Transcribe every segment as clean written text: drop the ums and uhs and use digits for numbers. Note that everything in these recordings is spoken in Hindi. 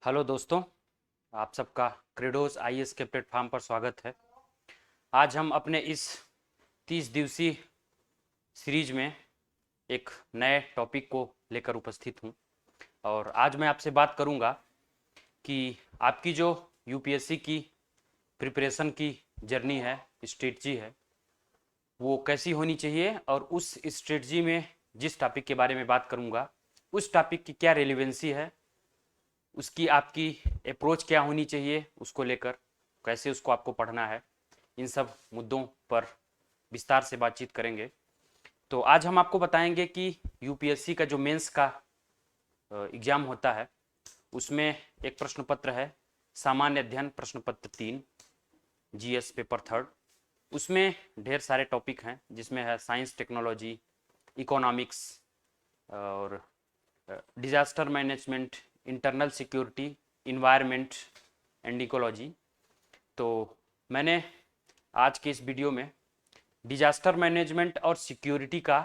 हेलो दोस्तों, आप सबका क्रेडोस आईएएस के प्लेटफॉर्म पर स्वागत है। आज हम अपने इस 30 दिवसीय सीरीज में एक नए टॉपिक को लेकर उपस्थित हूं और आज मैं आपसे बात करूंगा कि आपकी जो यूपीएससी की प्रिपरेशन की जर्नी है, स्ट्रेटजी है, वो कैसी होनी चाहिए और उस स्ट्रेटजी में जिस टॉपिक के बारे में बात करूंगा उस टॉपिक की क्या रेलिवेंसी है, उसकी आपकी अप्रोच क्या होनी चाहिए, उसको लेकर कैसे उसको आपको पढ़ना है, इन सब मुद्दों पर विस्तार से बातचीत करेंगे। तो आज हम आपको बताएंगे कि यूपीएससी का जो मेंस का एग्जाम होता है उसमें एक प्रश्न पत्र है, सामान्य अध्ययन प्रश्न पत्र 3 जीएस पेपर थर्ड। उसमें ढेर सारे टॉपिक हैं जिसमें है साइंस टेक्नोलॉजी, इकोनॉमिक्स और disaster management, internal security, environment and ecology. तो मैंने आज के इस वीडियो में डिजास्टर मैनेजमेंट और सिक्योरिटी का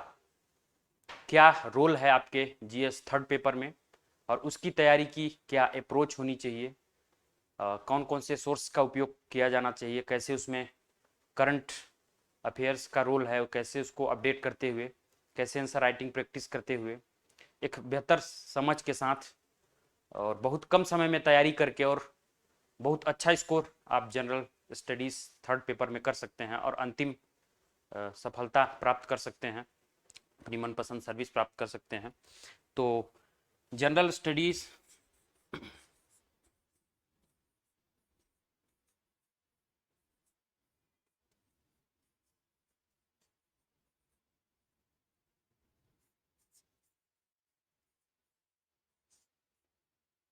क्या रोल है आपके जीएस थर्ड पेपर में और उसकी तैयारी की क्या अप्रोच होनी चाहिए, कौन कौन से सोर्स का उपयोग किया जाना चाहिए, कैसे उसमें करंट अफेयर्स का रोल है, कैसे उसको अपडेट करते हुए, कैसे आंसर राइटिंग प्रैक्टिस करते हुए एक बेहतर समझ के साथ और बहुत कम समय में तैयारी करके और बहुत अच्छा स्कोर आप जनरल स्टडीज़ थर्ड पेपर में कर सकते हैं और अंतिम सफलता प्राप्त कर सकते हैं, अपनी मनपसंद सर्विस प्राप्त कर सकते हैं। तो जनरल स्टडीज़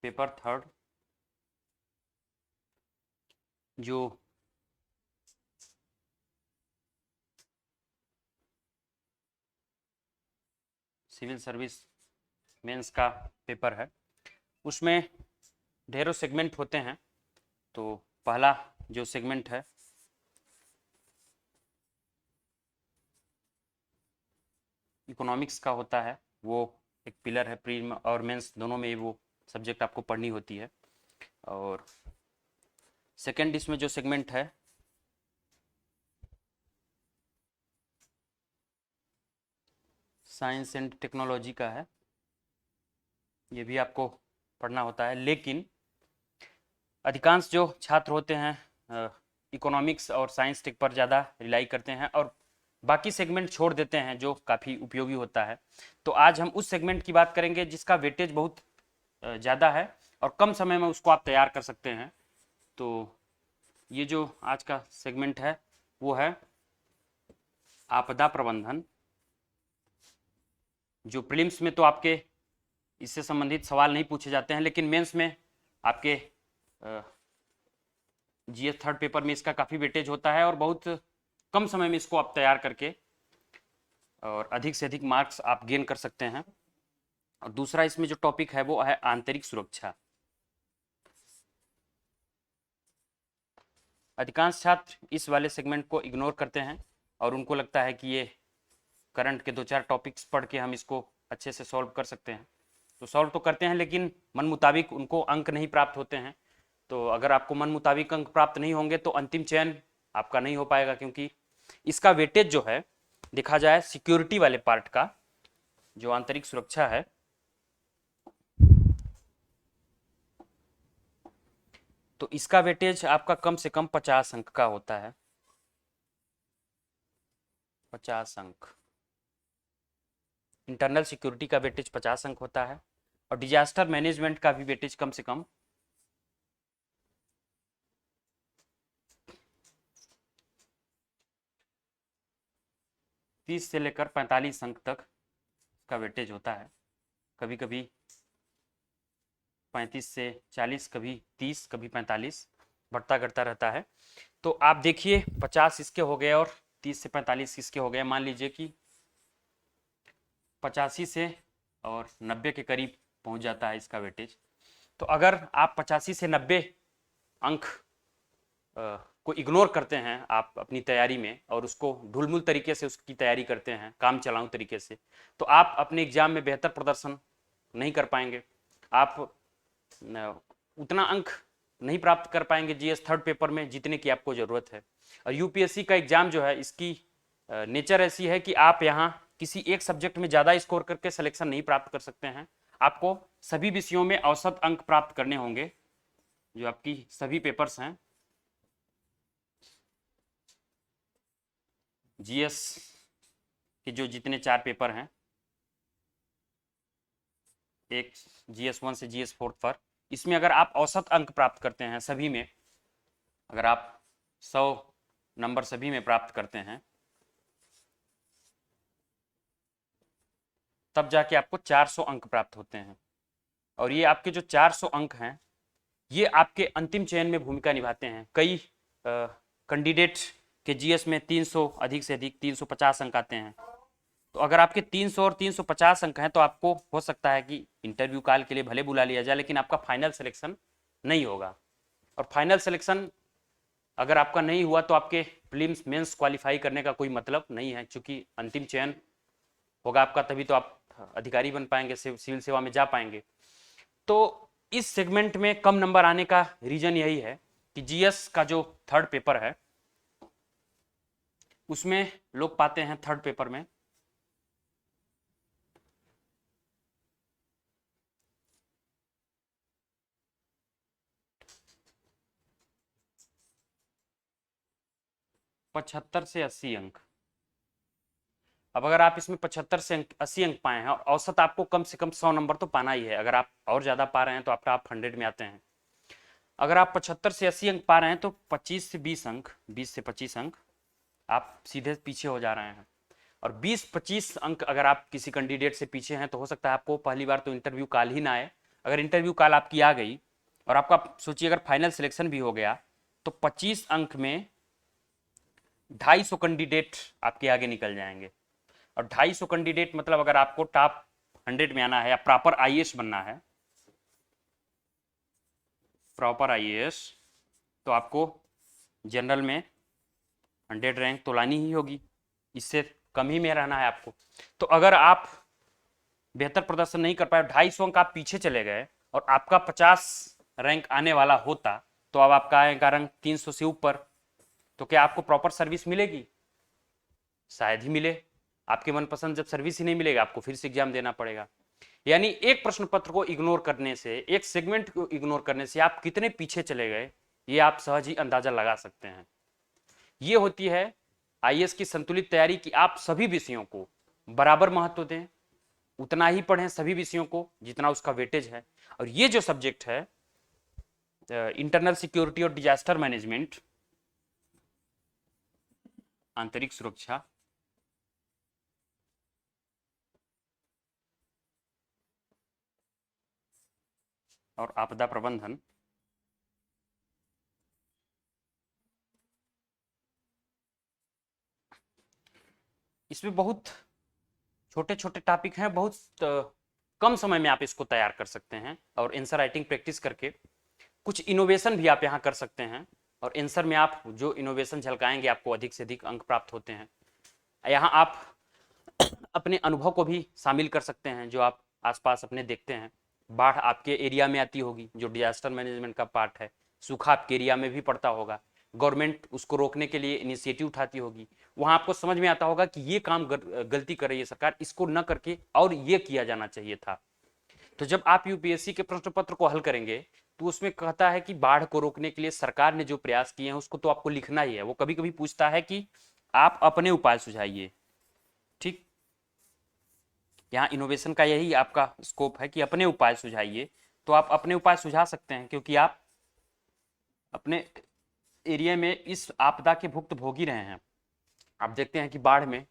पेपर थर्ड जो सिविल सर्विस मेंस का पेपर है उसमें ढेरों सेगमेंट होते हैं। तो पहला जो सेगमेंट है इकोनॉमिक्स का होता है, वो एक पिलर है, प्री और मेंस दोनों में वो सब्जेक्ट आपको पढ़नी होती है। और सेकंड इसमें जो सेगमेंट है साइंस एंड टेक्नोलॉजी का है, ये भी आपको पढ़ना होता है, लेकिन अधिकांश जो छात्र होते हैं इकोनॉमिक्स और साइंस टेक पर ज़्यादा रिलाई करते हैं और बाकी सेगमेंट छोड़ देते हैं जो काफ़ी उपयोगी होता है। तो आज हम उस सेगमेंट की बात करेंगे जिसका वेटेज बहुत ज़्यादा है और कम समय में उसको आप तैयार कर सकते हैं। तो ये जो आज का सेगमेंट है वो है आपदा प्रबंधन, जो प्रीलिम्स में तो आपके इससे संबंधित सवाल नहीं पूछे जाते हैं, लेकिन मेंस में आपके जीएस थर्ड पेपर में इसका काफ़ी वेटेज होता है और बहुत कम समय में इसको आप तैयार करके और अधिक से अधिक मार्क्स आप गेन कर सकते हैं। और दूसरा इसमें जो टॉपिक है वो है आंतरिक सुरक्षा। अधिकांश छात्र इस वाले सेगमेंट को इग्नोर करते हैं और उनको लगता है कि ये करंट के दो चार टॉपिक्स पढ़ के हम इसको अच्छे से सॉल्व कर सकते हैं। तो सॉल्व तो करते हैं लेकिन मन मुताबिक उनको अंक नहीं प्राप्त होते हैं। तो अगर आपको मन मुताबिक अंक प्राप्त नहीं होंगे तो अंतिम चयन आपका नहीं हो पाएगा, क्योंकि इसका वेटेज जो है देखा जाए सिक्योरिटी वाले पार्ट का, जो आंतरिक सुरक्षा है, तो इसका वेटेज आपका कम से कम 50 अंक का होता है। 50 अंक। इंटरनल सिक्योरिटी का वेटेज 50 अंक होता है और डिजास्टर मैनेजमेंट का भी वेटेज कम से कम 30 से लेकर 45 अंक तक का वेटेज होता है। कभी कभी 35 से 40, कभी 30, कभी 45, बढ़ता घटता रहता है। तो आप देखिए 50 इसके हो गए और 30 से 45 इसके हो गए, मान लीजिए कि 85 से और 90 के करीब पहुंच जाता है इसका वेटेज। तो अगर आप 85 से 90 अंक को इग्नोर करते हैं आप अपनी तैयारी में और उसको ढुलमुल तरीके से उसकी तैयारी करते हैं काम चलाऊं तरीके से, तो आप अपने एग्जाम में बेहतर प्रदर्शन नहीं कर पाएंगे। आप उतना अंक नहीं प्राप्त कर पाएंगे जीएस थर्ड पेपर में जितने की आपको ज़रूरत है। और यूपीएससी का एग्ज़ाम जो है इसकी नेचर ऐसी है कि आप यहाँ किसी एक सब्जेक्ट में ज़्यादा स्कोर करके सिलेक्शन नहीं प्राप्त कर सकते हैं, आपको सभी विषयों में औसत अंक प्राप्त करने होंगे। जो आपकी सभी पेपर्स हैं जीएस के, जो जितने 4 पेपर हैं, एक GS1 से GS4 पर, इसमें अगर आप औसत अंक प्राप्त करते हैं सभी में, अगर आप 100 नंबर सभी में प्राप्त करते हैं, तब जाके आपको 400 अंक प्राप्त होते हैं। और ये आपके जो 400 अंक हैं ये आपके अंतिम चयन में भूमिका निभाते हैं। कई कैंडिडेट के जीएस में 300 अधिक से अधिक 350 अंक आते हैं। तो अगर आपके 300 और 350 अंक हैं तो आपको हो सकता है कि इंटरव्यू काल के लिए भले बुला लिया जाए, लेकिन आपका फाइनल सिलेक्शन नहीं होगा। और फाइनल सिलेक्शन अगर आपका नहीं हुआ तो आपके प्रीलिम्स मेंस क्वालिफाई करने का कोई मतलब नहीं है, क्योंकि अंतिम चयन होगा आपका, तभी तो आप अधिकारी बन पाएंगे, सिविल सेवा में जा पाएंगे। तो इस सेगमेंट में कम नंबर आने का रीजन यही है कि जीएस का जो थर्ड पेपर है उसमें लोग पाते हैं थर्ड पेपर में 75 से 80 अंक। अब अगर आप इसमें 75 से 80 अंक पाए हैं और औसत आपको कम से कम 100 नंबर तो पाना ही है, अगर आप और ज़्यादा पा रहे हैं तो आपका आप 100 में आते हैं। अगर आप 75 से 80 अंक पा रहे हैं तो 25 से 20 अंक, 20 से 25 अंक आप सीधे पीछे हो जा रहे हैं। और 20-25 अंक अगर आप किसी कैंडिडेट से पीछे हैं तो हो सकता है आपको पहली बार तो इंटरव्यू कॉल ही ना आए। अगर इंटरव्यू कॉल आपकी आ गई और आपका सोचिए अगर फाइनल सिलेक्शन भी हो गया तो 25 अंक में 250 कैंडिडेट आपके आगे निकल जाएंगे। और 250 कैंडिडेट मतलब अगर आपको टॉप 100 में आना है या प्रॉपर आईएएस बनना है, प्रॉपर आईएएस, तो आपको जनरल में 100 रैंक तो लानी ही होगी, इससे कम ही में रहना है आपको। तो अगर आप बेहतर प्रदर्शन नहीं कर पाए, 250 अंक आप पीछे चले गए और आपका 50 रैंक आने वाला होता तो अब आपका आएगा रैंक 300 से ऊपर, तो क्या आपको प्रॉपर सर्विस मिलेगी? शायद ही मिले। आपके मनपसंद जब सर्विस ही नहीं मिलेगा आपको फिर से एग्जाम देना पड़ेगा। यानी एक प्रश्न पत्र को इग्नोर करने से, एक सेगमेंट को इग्नोर करने से आप कितने पीछे चले गए ये आप सहज ही अंदाजा लगा सकते हैं। ये होती है आईएएस की संतुलित तैयारी कि आप सभी विषयों को बराबर महत्व दें, उतना ही पढ़ें सभी विषयों को जितना उसका वेटेज है। और ये जो सब्जेक्ट है इंटरनल सिक्योरिटी और डिजास्टर मैनेजमेंट, आंतरिक सुरक्षा और आपदा प्रबंधन, इसमें बहुत छोटे छोटे टॉपिक हैं, बहुत कम समय में आप इसको तैयार कर सकते हैं। और आंसर राइटिंग प्रैक्टिस करके कुछ इनोवेशन भी आप यहाँ कर सकते हैं, और आंसर में आप जो इनोवेशन झलकाएंगे आपको अधिक से अधिक अंक प्राप्त होते हैं। यहाँ आप अपने अनुभव को भी शामिल कर सकते हैं, जो आप आसपास अपने देखते हैं। बाढ़ आपके एरिया में आती होगी, जो डिजास्टर मैनेजमेंट का पार्ट है, सूखा आपके एरिया में भी पड़ता होगा, गवर्नमेंट उसको रोकने के लिए इनिशिएटिव उठाती होगी, वहां आपको समझ में आता होगा कि ये काम गलती कर रही है सरकार, इसको न करके और ये किया जाना चाहिए था। तो जब आप यूपीएससी के प्रश्न पत्र को हल करेंगे तो उसमें कहता है कि बाढ़ को रोकने के लिए सरकार ने जो प्रयास किए हैं उसको तो आपको लिखना ही है। वो कभी कभी पूछता है कि आप अपने उपाय सुझाइए। ठीक, यहाँ इनोवेशन का यही आपका स्कोप है कि अपने उपाय सुझाइए। तो आप अपने उपाय सुझा सकते हैं क्योंकि आप अपने एरिया में इस आपदा के भुक्तभोगी रहे हैं। आप देखते हैं कि बाढ़ में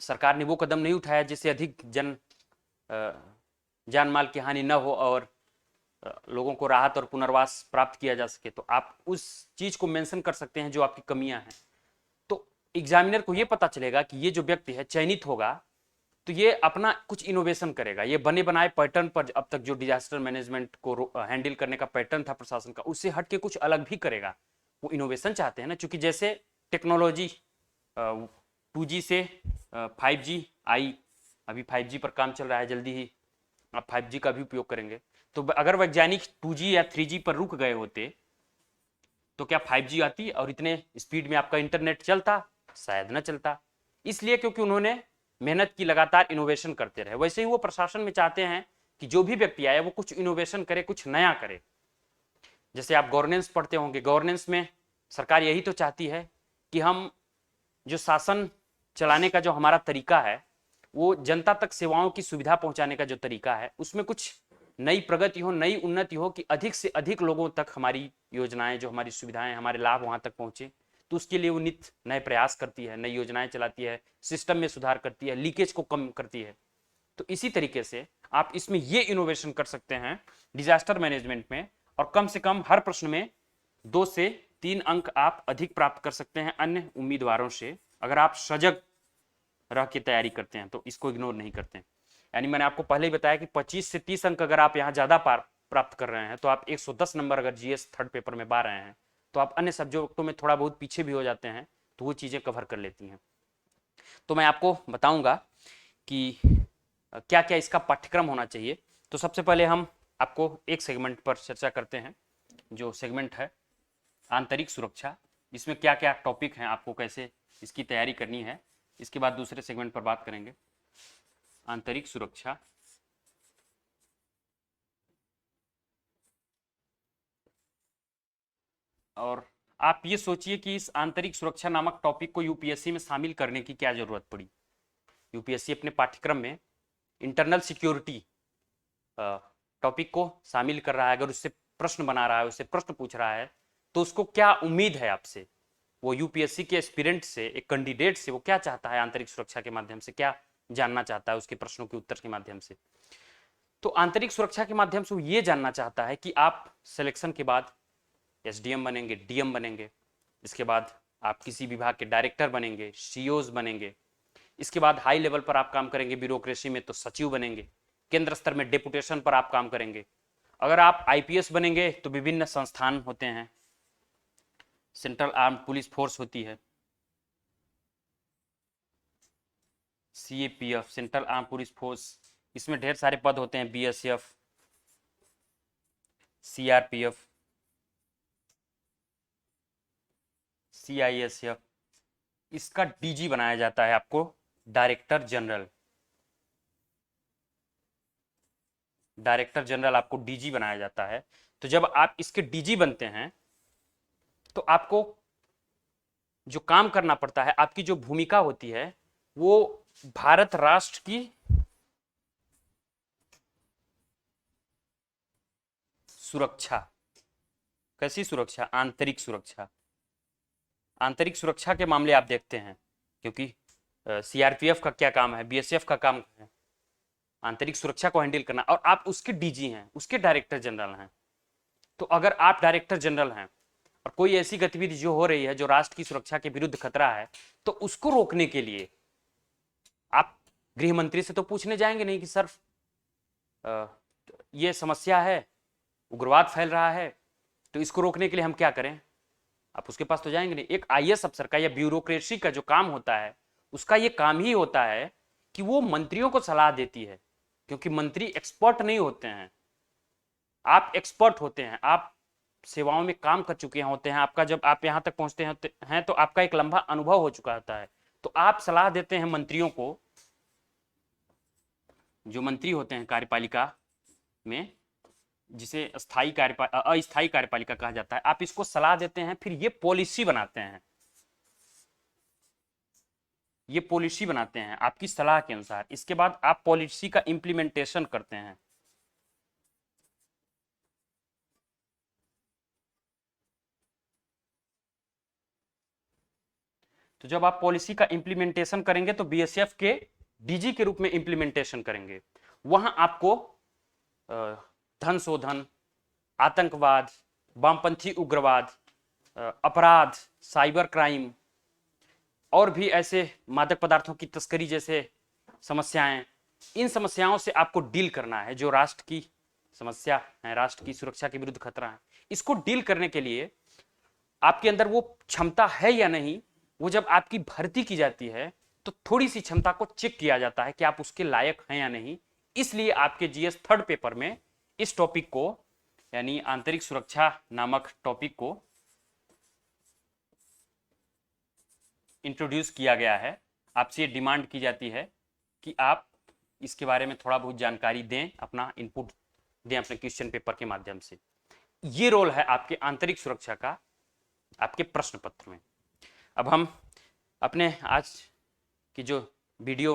सरकार ने वो कदम नहीं उठाया जिससे अधिक जान माल की हानि न हो और लोगों को राहत और पुनर्वास प्राप्त किया जा सके। तो आप उस चीज को मेंशन कर सकते हैं जो आपकी कमियां हैं। तो एग्जामिनर को ये पता चलेगा कि ये जो व्यक्ति है चयनित होगा तो ये अपना कुछ इनोवेशन करेगा, ये बने बनाए पैटर्न पर, अब तक जो डिजास्टर मैनेजमेंट को हैंडल करने का पैटर्न था प्रशासन का उससे हट के कुछ अलग भी करेगा। वो इनोवेशन चाहते हैं ना, क्योंकि जैसे टेक्नोलॉजी 2G से 5G आई, अभी 5G पर काम चल रहा है, जल्दी ही आप 5G का भी उपयोग करेंगे। तो अगर वैज्ञानिक 2G या 3G पर रुक गए होते तो क्या 5G आती और इतने स्पीड में आपका इंटरनेट चलता? शायद न चलता। इसलिए क्योंकि उन्होंने मेहनत की, लगातार इनोवेशन करते रहे। वैसे ही वो प्रशासन में चाहते हैं कि जो भी व्यक्ति आए वो कुछ इनोवेशन करे, कुछ नया करे। जैसे आप गवर्नेंस पढ़ते होंगे, गवर्नेंस में सरकार यही तो चाहती है कि हम जो शासन चलाने का जो हमारा तरीका है, वो जनता तक सेवाओं की सुविधा पहुंचाने का जो तरीका है, उसमें कुछ नई प्रगति हो, नई उन्नति हो, कि अधिक से अधिक लोगों तक हमारी योजनाएं, जो हमारी सुविधाएं, हमारे लाभ वहां तक पहुंचे। तो उसके लिए वो नित्य नए प्रयास करती है, नई योजनाएं चलाती है, सिस्टम में सुधार करती है, लीकेज को कम करती है। तो इसी तरीके से आप इसमें ये इनोवेशन कर सकते हैं डिजास्टर मैनेजमेंट में, और कम से कम हर प्रश्न में 2 से 3 अंक आप अधिक प्राप्त कर सकते हैं अन्य उम्मीदवारों से, अगर आप सजग रह के तैयारी करते हैं, तो इसको इग्नोर नहीं करते हैं। यानी मैंने आपको पहले ही बताया कि 25 से 30 अंक अगर आप यहाँ ज्यादा प्राप्त कर रहे हैं, तो आप 110 नंबर अगर जीएस थर्ड पेपर में पा रहे हैं, तो आप अन्य सब्जेक्टों में थोड़ा बहुत पीछे भी हो जाते हैं, तो वो चीजें कवर कर लेती हैं। तो मैं आपको बताऊंगा कि क्या क्या इसका पाठ्यक्रम होना चाहिए। तो सबसे पहले हम आपको एक सेगमेंट पर चर्चा करते हैं, जो सेगमेंट है आंतरिक सुरक्षा। इसमें क्या क्या टॉपिक हैं, आपको कैसे इसकी तैयारी करनी है, इसके बाद दूसरे सेगमेंट पर बात करेंगे आंतरिक सुरक्षा। और आप ये सोचिए कि इस आंतरिक सुरक्षा नामक टॉपिक को यूपीएससी में शामिल करने की क्या जरूरत पड़ी। यूपीएससी अपने पाठ्यक्रम में इंटरनल सिक्योरिटी टॉपिक को शामिल कर रहा है, अगर उससे प्रश्न बना रहा है, उससे प्रश्न पूछ रहा है, तो उसको क्या उम्मीद है आपसे। वो यूपीएससी के एस्पिरेंट से, एक कैंडिडेट से, वो क्या चाहता है आंतरिक सुरक्षा के माध्यम से, क्या जानना चाहता है उसके प्रश्नों के उत्तर के माध्यम से। तो आंतरिक सुरक्षा के माध्यम से वो ये जानना चाहता है कि आप सिलेक्शन के बाद एसडीएम बनेंगे, डीएम बनेंगे, इसके बाद आप किसी विभाग के डायरेक्टर बनेंगे, सीईओज बनेंगे, इसके बाद हाई लेवल पर आप काम करेंगे ब्यूरोक्रेसी में, तो सचिव बनेंगे, केंद्र स्तर में डेपुटेशन पर आप काम करेंगे। अगर आप आईपीएस बनेंगे तो विभिन्न संस्थान होते हैं, सेंट्रल आर्म्ड पुलिस फोर्स होती है, CAPF central arm police force, इसमें ढेर सारे पद होते हैं, बीएसएफ, सीआरपीएफ, सीआईएसएफ। इसका डीजी बनाया जाता है आपको डायरेक्टर जनरल। डायरेक्टर जनरल आपको डीजी बनाया जाता है। तो जब आप इसके डीजी बनते हैं तो आपको जो काम करना पड़ता है, आपकी जो भूमिका होती है, वो भारत राष्ट्र की सुरक्षा। कैसी सुरक्षा? आंतरिक सुरक्षा। आंतरिक सुरक्षा के मामले आप देखते हैं, क्योंकि सीआरपीएफ का क्या काम है, बीएसएफ का काम है आंतरिक सुरक्षा को हैंडल करना, और आप उसके डीजी हैं, उसके डायरेक्टर जनरल हैं। तो अगर आप डायरेक्टर जनरल हैं और कोई ऐसी गतिविधि जो हो रही है जो राष्ट्र की सुरक्षा के विरुद्ध खतरा है, तो उसको रोकने के लिए आप गृह मंत्री से तो पूछने जाएंगे नहीं कि सर ये समस्या है, उग्रवाद फैल रहा है, तो इसको रोकने के लिए हम क्या करें। आप उसके पास तो जाएंगे नहीं। एक आईएएस अफसर का या ब्यूरोक्रेसी का जो काम होता है, उसका ये काम ही होता है कि वो मंत्रियों को सलाह देती है, क्योंकि मंत्री एक्सपर्ट नहीं होते हैं, आप एक्सपर्ट होते हैं, आप सेवाओं में काम कर चुके होते हैं, आपका जब आप यहाँ तक पहुंचते हैं तो आपका एक लंबा अनुभव हो चुका होता है। तो आप सलाह देते हैं मंत्रियों को, जो मंत्री होते हैं कार्यपालिका में, जिसे अस्थायी अस्थायी कार्यपालिका कहा जाता है, आप इसको सलाह देते हैं, फिर ये पॉलिसी बनाते हैं, ये पॉलिसी बनाते हैं आपकी सलाह के अनुसार। इसके बाद आप पॉलिसी का इंप्लीमेंटेशन करते हैं। तो जब आप पॉलिसी का इंप्लीमेंटेशन करेंगे तो बीएसएफ के डीजी के रूप में इंप्लीमेंटेशन करेंगे। वहां आपको धन शोधन, आतंकवाद, वामपंथी उग्रवाद, अपराध, साइबर क्राइम और भी ऐसे मादक पदार्थों की तस्करी जैसे समस्याएं, इन समस्याओं से आपको डील करना है, जो राष्ट्र की समस्या है, राष्ट्र की सुरक्षा के विरुद्ध खतरा है। इसको डील करने के लिए आपके अंदर वो क्षमता है या नहीं, वो जब आपकी भर्ती की जाती है तो थोड़ी सी क्षमता को चेक किया जाता है कि आप उसके लायक हैं या नहीं। इसलिए आपके जीएस थर्ड पेपर में इस टॉपिक को यानी आंतरिक सुरक्षा नामक टॉपिक को इंट्रोड्यूस किया गया है। आपसे डिमांड की जाती है कि आप इसके बारे में थोड़ा बहुत जानकारी दें, अपना इनपुट दें अपने क्वेश्चन पेपर के माध्यम से। ये रोल है आपके आंतरिक सुरक्षा का आपके प्रश्न पत्र में। अब हम अपने आज की जो वीडियो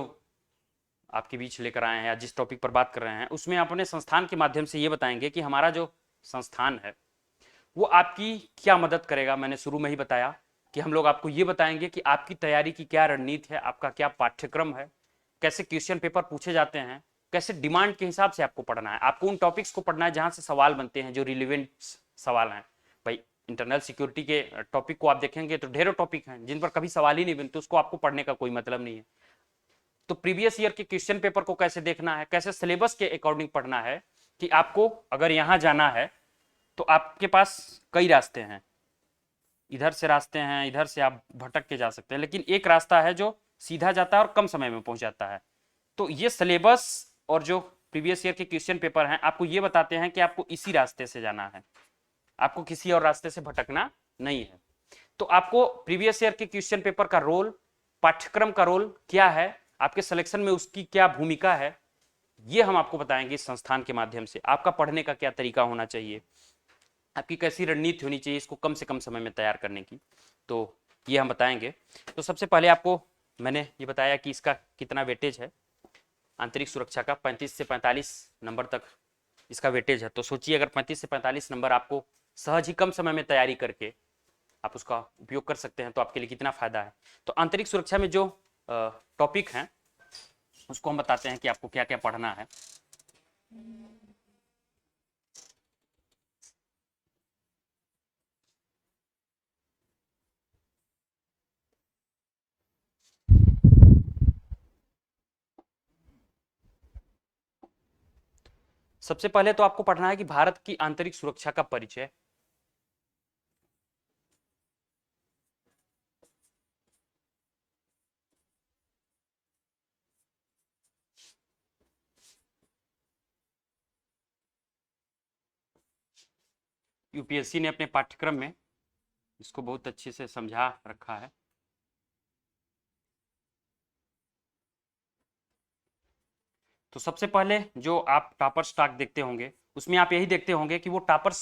आपके बीच लेकर आए हैं या जिस टॉपिक पर बात कर रहे हैं उसमें अपने संस्थान के माध्यम से ये बताएंगे कि हमारा जो संस्थान है वो आपकी क्या मदद करेगा। मैंने शुरू में ही बताया कि हम लोग आपको ये बताएंगे कि आपकी तैयारी की क्या रणनीति है, आपका क्या पाठ्यक्रम है, कैसे क्वेश्चन पेपर पूछे जाते हैं, कैसे डिमांड के हिसाब से आपको पढ़ना है। आपको उन टॉपिक्स को पढ़ना है जहां से सवाल बनते हैं, जो रिलेवेंट सवाल हैं। भाई इंटरनल सिक्योरिटी के टॉपिक को आप देखेंगे तो ढेरों टॉपिक हैं जिन पर कभी सवाल ही नहीं बनते, उसको आपको पढ़ने का कोई मतलब नहीं है। तो प्रीवियस ईयर के क्वेश्चन पेपर को कैसे देखना है, कैसे सिलेबस के अकॉर्डिंग पढ़ना है, कि आपको अगर यहां जाना है तो आपके पास कई रास्ते हैं, इधर से रास्ते हैं, इधर से आप भटक के जा सकते हैं, लेकिन एक रास्ता है जो सीधा जाता है और कम समय में पहुंच जाता है। तो ये सिलेबस और जो प्रीवियस ईयर के क्वेश्चन पेपर हैं आपको ये बताते हैं कि आपको इसी रास्ते से जाना है, आपको किसी और रास्ते से भटकना नहीं है। तो आपको प्रीवियस ईयर के क्वेश्चन पेपर का रोल, पाठ्यक्रम का रोल क्या है, आपके सिलेक्शन में उसकी क्या भूमिका है, ये हम आपको बताएंगे इस संस्थान के माध्यम से। आपका पढ़ने का क्या तरीका होना चाहिए, आपकी कैसी रणनीति होनी चाहिए इसको कम से कम समय में तैयार करने की, तो ये हम बताएंगे। तो सबसे पहले आपको मैंने ये बताया कि इसका कितना वेटेज है, आंतरिक सुरक्षा का 35 से 45 नंबर तक इसका वेटेज है। तो सोचिए अगर 35 से 45 नंबर आपको सहज ही कम समय में तैयारी करके आप उसका उपयोग कर सकते हैं तो आपके लिए कितना फायदा है। तो आंतरिक सुरक्षा में जो टॉपिक हैं उसको हम बताते हैं कि आपको क्या क्या पढ़ना है। सबसे पहले तो आपको पढ़ना है कि भारत की आंतरिक सुरक्षा का परिचय। यूपीएससी ने अपने पाठ्यक्रम में इसको बहुत अच्छे से समझा रखा है। तो सबसे पहले जो आप टॉपर स्टॉक देखते होंगे उसमें आप यही देखते होंगे कि वो टॉपर्स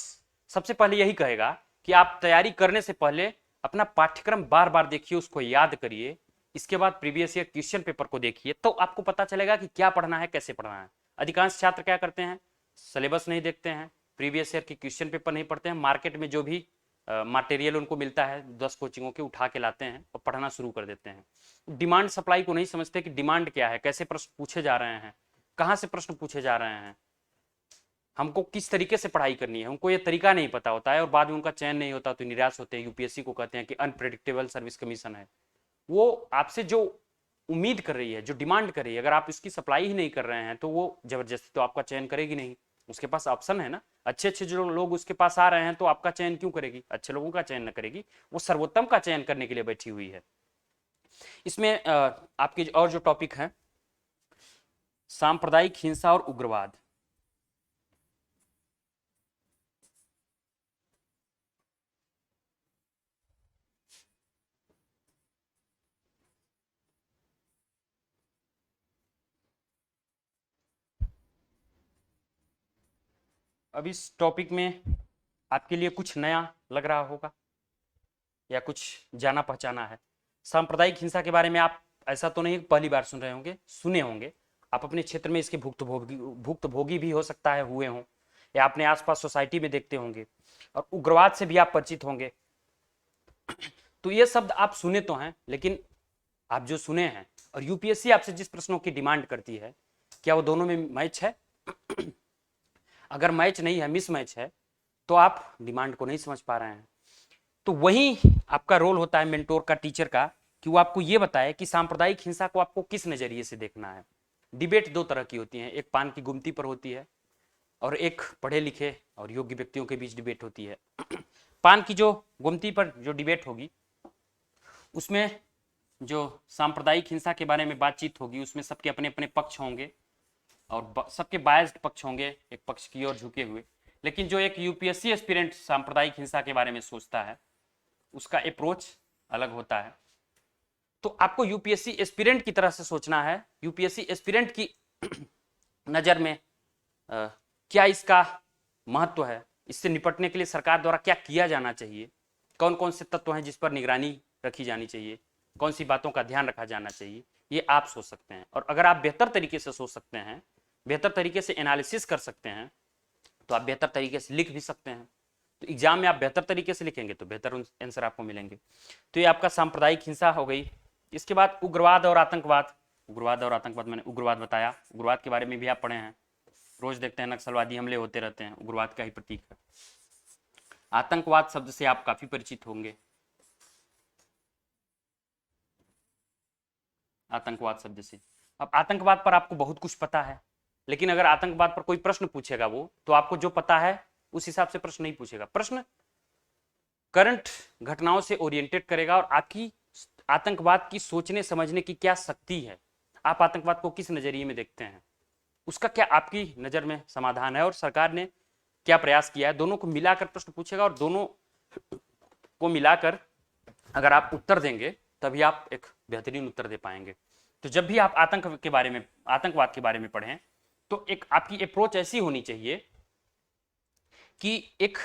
सबसे पहले यही कहेगा कि आप तैयारी करने से पहले अपना पाठ्यक्रम बार बार देखिए, उसको याद करिए, इसके बाद प्रीवियस ईयर क्वेश्चन पेपर को देखिए, तो आपको पता चलेगा कि क्या पढ़ना है, कैसे पढ़ना है। अधिकांश छात्र क्या करते हैं, सिलेबस नहीं देखते हैं, प्रीवियस ईयर के क्वेश्चन पेपर नहीं पढ़ते हैं, मार्केट में जो भी मटेरियल उनको मिलता है 10 कोचिंगों के उठा के लाते हैं और पढ़ना शुरू कर देते हैं। डिमांड सप्लाई को नहीं समझते कि डिमांड क्या है, कैसे प्रश्न पूछे जा रहे हैं, कहाँ से प्रश्न पूछे जा रहे हैं, हमको किस तरीके से पढ़ाई करनी है, उनको ये तरीका नहीं पता होता है और बाद में उनका चयन नहीं होता तो निराश होते हैं। यूपीएससी को कहते हैं कि अनप्रेडिक्टेबल सर्विस कमीशन है। वो आपसे जो उम्मीद कर रही है, जो डिमांड कर रही है, अगर आप इसकी सप्लाई ही नहीं कर रहे हैं तो वो जबरदस्ती तो आपका चयन करेगी नहीं। उसके पास ऑप्शन है ना, अच्छे अच्छे जो लोग उसके पास आ रहे हैं तो आपका चयन क्यों करेगी, अच्छे लोगों का चयन न करेगी, वो सर्वोत्तम का चयन करने के लिए बैठी हुई है। इसमें आपके और जो टॉपिक है, सांप्रदायिक हिंसा और उग्रवाद। अब इस टॉपिक में आपके लिए कुछ नया लग रहा होगा या कुछ जाना पहचाना है। सांप्रदायिक हिंसा के बारे में आप ऐसा तो नहीं पहली बार सुन रहे होंगे, सुने होंगे, आप अपने क्षेत्र में इसके भुक्तभोगी भी हो सकता है हुए हों, या अपने आसपास सोसाइटी में देखते होंगे, और उग्रवाद से भी आप परिचित होंगे। तो ये शब्द आप सुने तो हैं, लेकिन आप जो सुने हैं और यूपीएससी आपसे जिस प्रश्नों की डिमांड करती है, क्या वो दोनों में मैच है? अगर मैच नहीं है, मिस मैच है, तो आप डिमांड को नहीं समझ पा रहे हैं। तो वही आपका रोल होता है मेंटोर का, टीचर का, कि वो आपको ये बताए कि सांप्रदायिक हिंसा को आपको किस नजरिए से देखना है। डिबेट दो तरह की होती है, एक पान की गुमती पर होती है और एक पढ़े लिखे और योग्य व्यक्तियों के बीच डिबेट होती है। पान की जो गुमती पर जो डिबेट होगी उसमें जो सांप्रदायिक हिंसा के बारे में बातचीत होगी उसमें सबके अपने अपने पक्ष होंगे और सबके बायस्ड पक्ष होंगे, एक पक्ष की ओर झुके हुए, लेकिन जो एक यूपीएससी एस्पिरेंट सांप्रदायिक हिंसा के बारे में सोचता है उसका अप्रोच अलग होता है। तो आपको यूपीएससी एस्पिरेंट की तरह से सोचना है। यूपीएससी एस्पिरेंट की नज़र में क्या इसका महत्व है, इससे निपटने के लिए सरकार द्वारा क्या किया जाना चाहिए, कौन कौन से तत्व हैं जिस पर निगरानी रखी जानी चाहिए, कौन सी बातों का ध्यान रखा जाना चाहिए, ये आप सोच सकते हैं। और अगर आप बेहतर तरीके से सोच सकते हैं, बेहतर तरीके से एनालिसिस कर सकते हैं, तो आप बेहतर तरीके से लिख भी सकते हैं। तो एग्जाम में आप बेहतर तरीके से लिखेंगे तो बेहतर आंसर आपको मिलेंगे। तो ये आपका सांप्रदायिक हिंसा हो गई। इसके बाद उग्रवाद और आतंकवाद। उग्रवाद और आतंकवाद, मैंने उग्रवाद बताया, उग्रवाद के बारे में भी आप पढ़े हैं, रोज देखते हैं नक्सलवादी हमले होते रहते हैं, उग्रवाद का ही प्रतीक है। आतंकवाद शब्द से आप काफी परिचित होंगे। आतंकवाद शब्द से, अब आतंकवाद पर आपको बहुत कुछ पता है, लेकिन अगर आतंकवाद पर कोई प्रश्न पूछेगा वो, तो आपको जो पता है उस हिसाब से प्रश्न नहीं पूछेगा। प्रश्न करंट घटनाओं से ओरिएंटेड करेगा और आपकी आतंकवाद की सोचने समझने की क्या शक्ति है, आप आतंकवाद को किस नजरिए में देखते हैं, उसका क्या आपकी नजर में समाधान है और सरकार ने क्या प्रयास किया है, दोनों को मिलाकर प्रश्न पूछेगा। और दोनों को मिलाकर अगर आप उत्तर देंगे तभी आप एक बेहतरीन उत्तर दे पाएंगे। तो जब भी आप आतंकवाद के बारे में पढ़ें तो एक आपकी अप्रोच ऐसी होनी चाहिए कि एक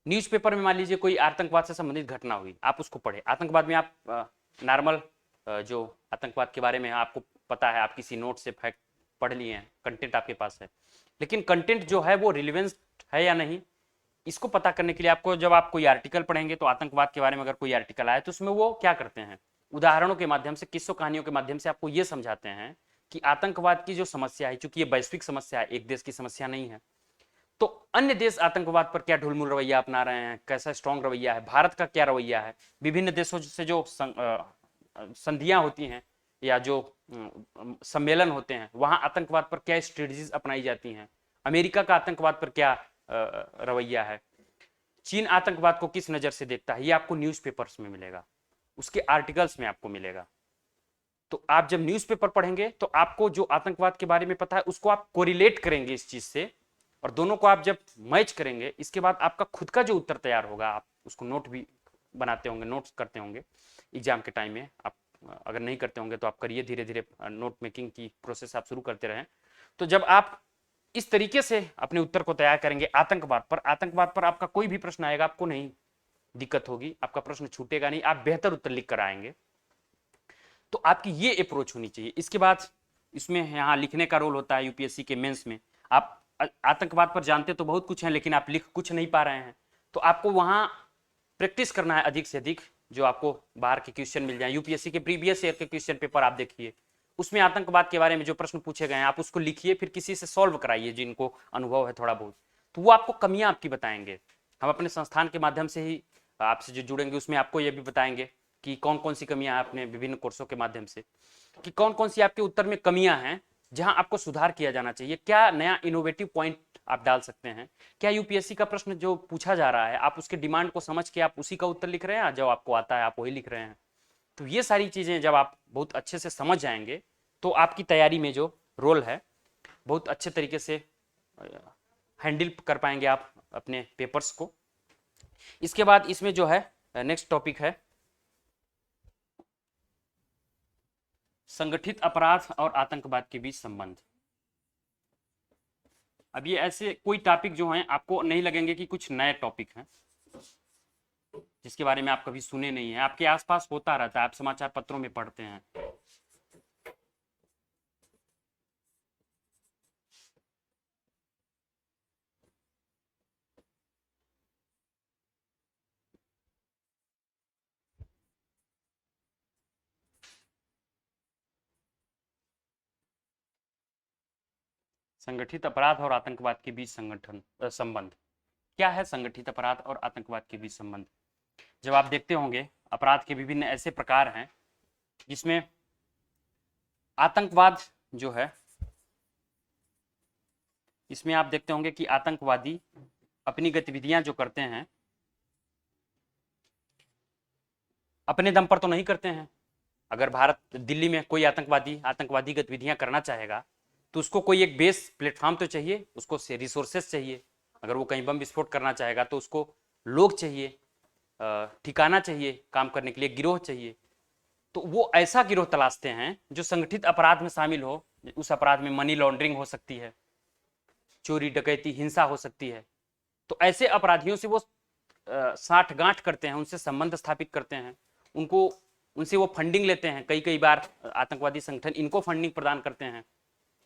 न्यूज़पेपर में मान लीजिए कोई आतंकवाद से संबंधित घटना हुई, आप उसको पढ़े। आतंकवाद में आप नॉर्मल जो आतंकवाद के बारे में आपको पता है, आप किसी नोट से फैक्ट पढ़ लिए हैं, कंटेंट आपके पास है, लेकिन कंटेंट जो है वो रिलेवेंस है या नहीं, इसको पता करने के लिए आपको, जब आप कोई आर्टिकल पढ़ेंगे तो आतंकवाद के बारे में अगर कोई आर्टिकल आए तो उसमें वो क्या करते हैं, उदाहरणों के माध्यम से, किस्सों कहानियों के माध्यम से आपको ये समझाते हैं कि आतंकवाद की जो समस्या है, चूंकि ये वैश्विक समस्या है, एक देश की समस्या नहीं है, तो अन्य देश आतंकवाद पर क्या ढुलमुल रवैया अपना रहे हैं, कैसा स्ट्रॉन्ग रवैया है, भारत का क्या रवैया है, विभिन्न देशों से जो संधियां होती हैं या जो सम्मेलन होते हैं वहां आतंकवाद पर क्या स्ट्रेटजीज अपनाई जाती हैं, अमेरिका का आतंकवाद पर क्या रवैया है, चीन आतंकवाद को किस नजर से देखता है, ये आपको न्यूज़पेपर्स में मिलेगा, उसके आर्टिकल्स में आपको मिलेगा। तो आप जब न्यूज़पेपर पढ़ेंगे तो आपको जो आतंकवाद के बारे में पता है उसको आप कोरिलेट करेंगे इस चीज से, और दोनों को आप जब मैच करेंगे, इसके बाद आपका खुद का जो उत्तर तैयार होगा, आप उसको नोट भी बनाते होंगे, नोट्स करते होंगे एग्जाम के टाइम में। आप अगर नहीं करते होंगे तो आप करिए, धीरे धीरे नोट मेकिंग की प्रोसेस आप शुरू करते रहें। तो जब आप इस तरीके से अपने उत्तर को तैयार करेंगे आतंकवाद पर आपका कोई भी प्रश्न आएगा, आपको नहीं दिक्कत होगी, आपका प्रश्न छूटेगा नहीं, आप बेहतर उत्तर लिख कर आएंगे। तो आपकी ये अप्रोच होनी चाहिए। इसके बाद इसमें यहाँ लिखने का रोल होता है यूपीएससी के मेंस में। आप आतंकवाद पर जानते तो बहुत कुछ है, लेकिन आप लिख कुछ नहीं पा रहे हैं, तो आपको वहां प्रैक्टिस करना है अधिक से अधिक, जो आपको बाहर के क्वेश्चन मिल जाए। यूपीएससी के प्रीवियस ईयर के क्वेश्चन पेपर आप देखिए, उसमें आतंकवाद के बारे में जो प्रश्न पूछे गए हैं आप उसको लिखिए, फिर किसी से सॉल्व कराइए जिनको अनुभव है थोड़ा बहुत, तो वो आपको कमियां आपकी बताएंगे। हम अपने संस्थान के माध्यम से ही आपसे जो जुड़ेंगे उसमें आपको ये भी बताएंगे कि कौन कौन सी कमियां आपने विभिन्न कोर्सों के माध्यम से, कि कौन कौन सी आपके उत्तर में कमियां हैं जहां आपको सुधार किया जाना चाहिए, क्या नया इनोवेटिव पॉइंट आप डाल सकते हैं, क्या यूपीएससी का प्रश्न जो पूछा जा रहा है आप उसके डिमांड को समझ के आप उसी का उत्तर लिख रहे हैं, जो आपको आता है आप वही लिख रहे हैं। तो ये सारी चीजें जब आप बहुत अच्छे से समझ जाएंगे तो आपकी तैयारी में जो रोल है बहुत अच्छे तरीके से हैंडल कर पाएंगे आप अपने पेपर्स को। इसके बाद इसमें जो है नेक्स्ट टॉपिक है संगठित अपराध और आतंकवाद के बीच संबंध। अब ये ऐसे कोई टॉपिक जो हैं आपको नहीं लगेंगे कि कुछ नए टॉपिक हैं जिसके बारे में आप कभी सुने नहीं है, आपके आसपास होता रहता है, आप समाचार पत्रों में पढ़ते हैं। संगठित अपराध और आतंकवाद के बीच संबंध क्या है? संगठित अपराध और आतंकवाद के बीच संबंध, जब आप देखते होंगे अपराध के विभिन्न ऐसे प्रकार हैं जिसमें आतंकवाद जो है, इसमें आप देखते होंगे कि आतंकवादी अपनी गतिविधियां जो करते हैं अपने दम पर तो नहीं करते हैं। अगर भारत दिल्ली में कोई आतंकवादी गतिविधियां करना चाहेगा तो तो उसको कोई एक बेस प्लेटफॉर्म तो चाहिए, उसको रिसोर्सेस चाहिए। अगर वो कहीं बम विस्फोट करना चाहेगा तो उसको लोग चाहिए, ठिकाना चाहिए काम करने के लिए, गिरोह चाहिए। तो वो ऐसा गिरोह तलाशते हैं जो संगठित अपराध में शामिल हो। उस अपराध में मनी लॉन्ड्रिंग हो सकती है, चोरी डकैती हिंसा हो सकती है। तो ऐसे अपराधियों से वो साठ गांठ करते हैं, उनसे संबंध स्थापित करते हैं, उनको उनसे वो फंडिंग लेते हैं। कई कई बार आतंकवादी संगठन इनको फंडिंग प्रदान करते हैं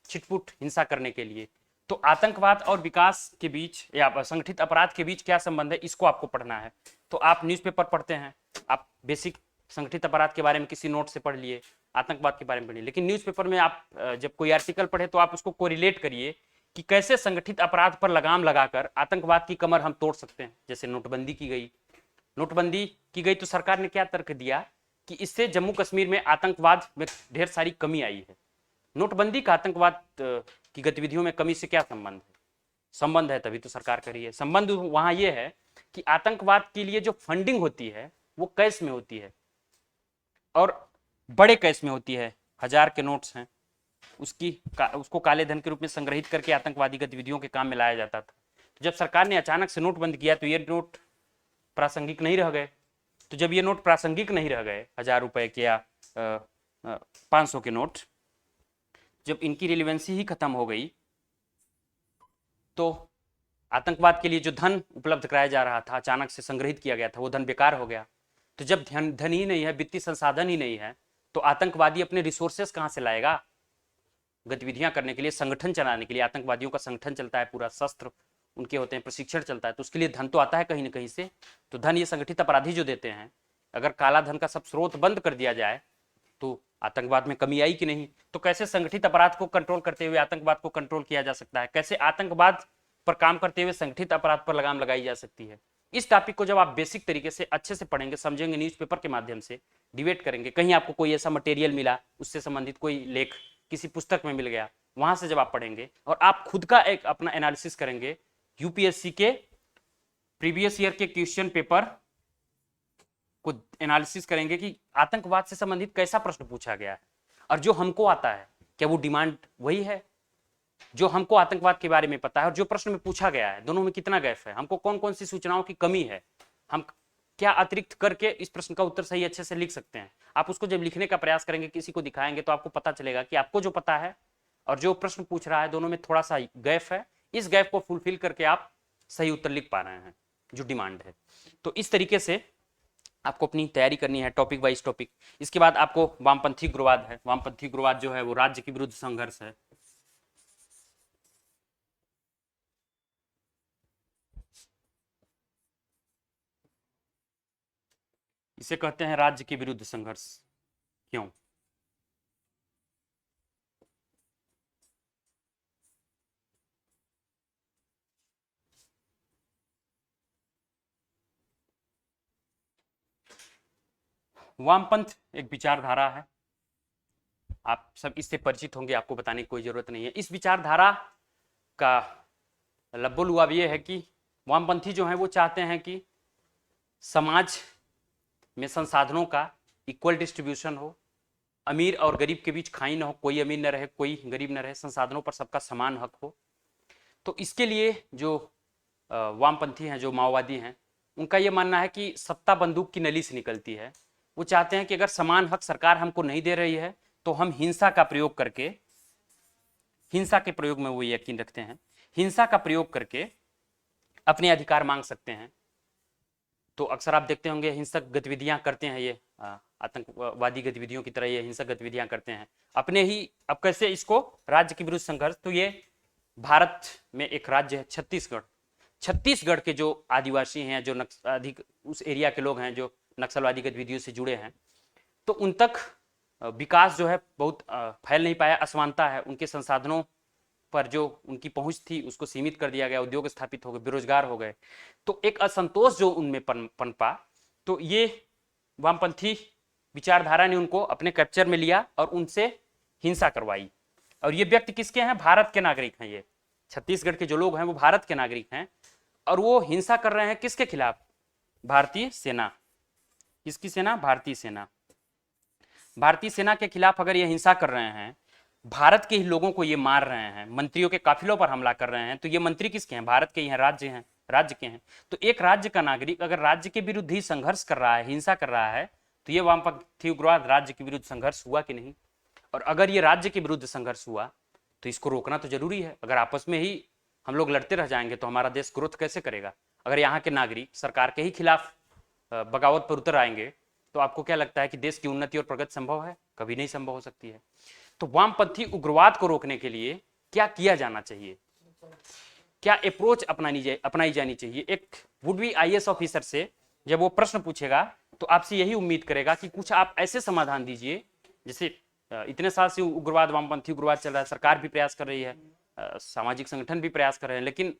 छिटपुट हिंसा करने के लिए। तो आतंकवाद और विकास के बीच या संगठित अपराध के बीच क्या संबंध है, इसको आपको पढ़ना है। तो आप न्यूज़पेपर पढ़ते हैं, आप बेसिक संगठित अपराध के बारे में किसी नोट से पढ़ लिए, आतंकवाद के बारे में पढ़िए, लेकिन न्यूज़पेपर में आप जब कोई आर्टिकल पढ़े तो आप उसको कोरिलेट करिए कि कैसे संगठित अपराध पर लगाम लगाकर आतंकवाद की कमर हम तोड़ सकते हैं। जैसे नोटबंदी की गई, नोटबंदी की गई तो सरकार ने क्या तर्क दिया कि इससे जम्मू कश्मीर में आतंकवाद में ढेर सारी कमी आई है। नोटबंदी का आतंकवाद की गतिविधियों में कमी से क्या संबंध है? संबंध है तभी तो सरकार करी है। संबंध वहां यह है कि आतंकवाद के लिए जो फंडिंग होती है वो कैश में होती है और बड़े कैश में होती है। 1000 के नोट्स हैं, उसको काले धन के रूप में संग्रहित करके आतंकवादी गतिविधियों के काम में लाया जाता था। तो जब सरकार ने अचानक से नोट बंद किया तो ये नोट प्रासंगिक नहीं रह गए। तो जब ये नोट प्रासंगिक नहीं रह गए, 1000 रुपए के या 500 के नोट, जब इनकी रिलेवेंसी ही खत्म हो गई तो आतंकवाद के लिए जो धन उपलब्ध कराया जा रहा था, अचानक से संग्रहित किया गया था, वो धन बेकार हो गया। तो जब धन ही नहीं है, वित्तीय संसाधन ही नहीं है, तो आतंकवादी अपने रिसोर्सेस कहां से लाएगा गतिविधियां करने के लिए, संगठन चलाने के लिए। आतंकवादियों का संगठन चलता है, पूरा शस्त्र उनके होते हैं, प्रशिक्षण चलता है, तो उसके लिए धन तो आता है कहीं ना कहीं से। तो धन ये संगठित अपराधी जो देते हैं, अगर काला धन का सब स्रोत बंद कर दिया जाए तो आतंकवाद में कमी आई कि नहीं? तो कैसे संगठित अपराध को कंट्रोल करते हुए आतंकवाद को कंट्रोल किया जा सकता है, कैसे आतंकवाद पर काम करते हुए संगठित अपराध पर लगाम लगाई जा सकती है। इस टॉपिक को जब आप बेसिक तरीके से अच्छे से पढ़ेंगे, समझेंगे, न्यूज़पेपर के माध्यम से डिबेट करेंगे, कहीं आपको कोई ऐसा मटेरियल मिला, उससे संबंधित कोई लेख किसी पुस्तक में मिल गया, वहां से जब आप पढ़ेंगे और आप खुद का एक अपना एनालिसिस करेंगे, यूपीएससी के प्रीवियस ईयर के क्वेश्चन पेपर को एनालिसिस करेंगे कि आतंकवाद से संबंधित कैसा प्रश्न पूछा गया है और जो हमको आता है क्या वो डिमांड वही है जो हमको आतंकवाद के बारे में पता है और जो प्रश्न में पूछा गया है, दोनों में कितना गैप है, हमको कौन कौन सी सूचनाओं की कमी है, हम क्या अतिरिक्त करके इस प्रश्न का उत्तर सही अच्छे से लिख सकते हैं। आप उसको जब लिखने का प्रयास करेंगे, किसी को दिखाएंगे, तो आपको पता चलेगा कि आपको जो पता है और जो प्रश्न पूछ रहा है, दोनों में थोड़ा सा गैप है। इस गैप को फुलफिल करके आप सही उत्तर लिख पा रहे हैं जो डिमांड है। तो इस तरीके से आपको अपनी तैयारी करनी है, टॉपिक वाइज टॉपिक। इसके बाद आपको वामपंथी उग्रवाद है। वामपंथी उग्रवाद जो है वो राज्य के विरुद्ध संघर्ष है। इसे कहते हैं राज्य के विरुद्ध संघर्ष। क्यों? वामपंथ एक विचारधारा है, आप सब इससे परिचित होंगे, आपको बताने की कोई जरूरत नहीं है। इस विचारधारा का लब्बो लुआब ये है कि वामपंथी जो है वो चाहते हैं कि समाज में संसाधनों का इक्वल डिस्ट्रीब्यूशन हो, अमीर और गरीब के बीच खाई ना हो, कोई अमीर न रहे कोई गरीब न रहे, संसाधनों पर सबका समान हक हो। तो इसके लिए जो वामपंथी हैं, जो माओवादी हैं, उनका ये मानना है कि सत्ता बंदूक की नली से निकलती है। वो चाहते हैं कि अगर समान हक सरकार हमको नहीं दे रही है तो हम हिंसा का प्रयोग करके, हिंसा के प्रयोग में वो यकीन रखते हैं, हिंसा का प्रयोग करके अपने अधिकार मांग सकते हैं। तो अक्सर आप देखते होंगे हिंसक गतिविधियां करते हैं, ये आतंकवादी गतिविधियों की तरह ये हिंसक गतिविधियां करते हैं अपने ही। अब कैसे इसको राज्य के विरुद्ध संघर्ष, तो ये भारत में एक राज्य है छत्तीसगढ़। छत्तीसगढ़ के जो आदिवासी हैं, जो अधिक उस एरिया के लोग हैं जो नक्सलवादी गतिविधियों से जुड़े हैं, तो उन तक विकास जो है बहुत फैल नहीं पाया, असमानता है, उनके संसाधनों पर जो उनकी पहुंच थी उसको सीमित कर दिया गया, उद्योग स्थापित हो गए, बेरोजगार हो गए। तो एक असंतोष जो उनमें पनपा, तो ये वामपंथी विचारधारा ने उनको अपने कैप्चर में लिया और उनसे हिंसा करवाई। और ये व्यक्ति किसके हैं? भारत के नागरिक हैं। ये छत्तीसगढ़ के जो लोग हैं वो भारत के नागरिक हैं और वो हिंसा कर रहे हैं किसके खिलाफ? भारतीय सेना। किसकी सेना? भारतीय सेना। भारतीय सेना के खिलाफ अगर ये हिंसा कर रहे हैं भारत के ही लोगों को ये मार रहे हैं, मंत्रियों के काफिलों पर हमला कर रहे हैं, तो ये मंत्री किसके हैं? भारत के ही हैं, राज्य के हैं। तो एक राज्य का नागरिक अगर राज्य के विरुद्ध ही संघर्ष कर रहा है, हिंसा कर रहा है, तो ये वामपंथी उग्रवाद राज्य के विरुद्ध संघर्ष हुआ कि नहीं? और अगर ये राज्य के विरुद्ध संघर्ष हुआ तो इसको रोकना तो जरूरी है। अगर आपस में ही हम लोग लड़ते रह जाएंगे तो हमारा देश ग्रोथ कैसे करेगा? अगर यहाँ के नागरिक सरकार के ही खिलाफ बगावत पर उतर आएंगे तो आपको क्या लगता है कि देश की उन्नति और प्रगति संभव है? कभी नहीं संभव हो सकती है। तो वामपंथी उग्रवाद को रोकने के लिए क्या किया जाना चाहिए, क्या अप्रोच अपनाई जानी चाहिए? एक वुड बी आईएएस ऑफिसर से जब वो प्रश्न पूछेगा तो आपसे यही उम्मीद करेगा कि कुछ आप ऐसे समाधान दीजिए, जैसे इतने साल से उग्रवाद, वामपंथी उग्रवाद चल रहा है, सरकार भी प्रयास कर रही है, सामाजिक संगठन भी प्रयास कर रहे हैं, लेकिन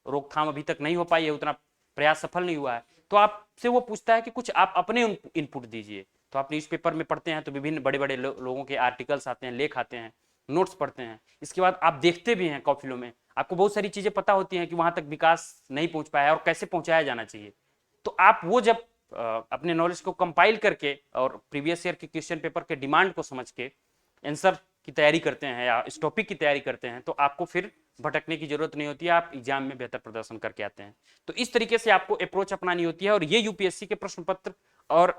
रोकथाम अभी तक नहीं हो पाई है, उतना प्रयास सफल नहीं हुआ है। तो आपसे वो पूछता है कि कुछ आप अपने इनपुट दीजिए। तो आप न्यूज़पेपर में पढ़ते हैं तो विभिन्न बड़े बड़े लोगों के आर्टिकल्स आते हैं, लेख आते हैं, नोट्स पढ़ते हैं, इसके बाद आप देखते भी हैं कॉफिलों में, आपको बहुत सारी चीजें पता होती हैं कि वहां तक विकास नहीं पहुंच पाया है और कैसे पहुंचाया जाना चाहिए। तो आप वो जब अपने नॉलेज को कंपाइल करके और प्रीवियस ईयर के क्वेश्चन पेपर के डिमांड को समझ के आंसर की तैयारी करते हैं या इस टॉपिक की तैयारी करते हैं तो आपको फिर भटकने की जरूरत नहीं होती है, आप एग्जाम में बेहतर प्रदर्शन करके आते हैं। तो इस तरीके से आपको अप्रोच अपनानी होती है और ये यूपीएससी के प्रश्न पत्र और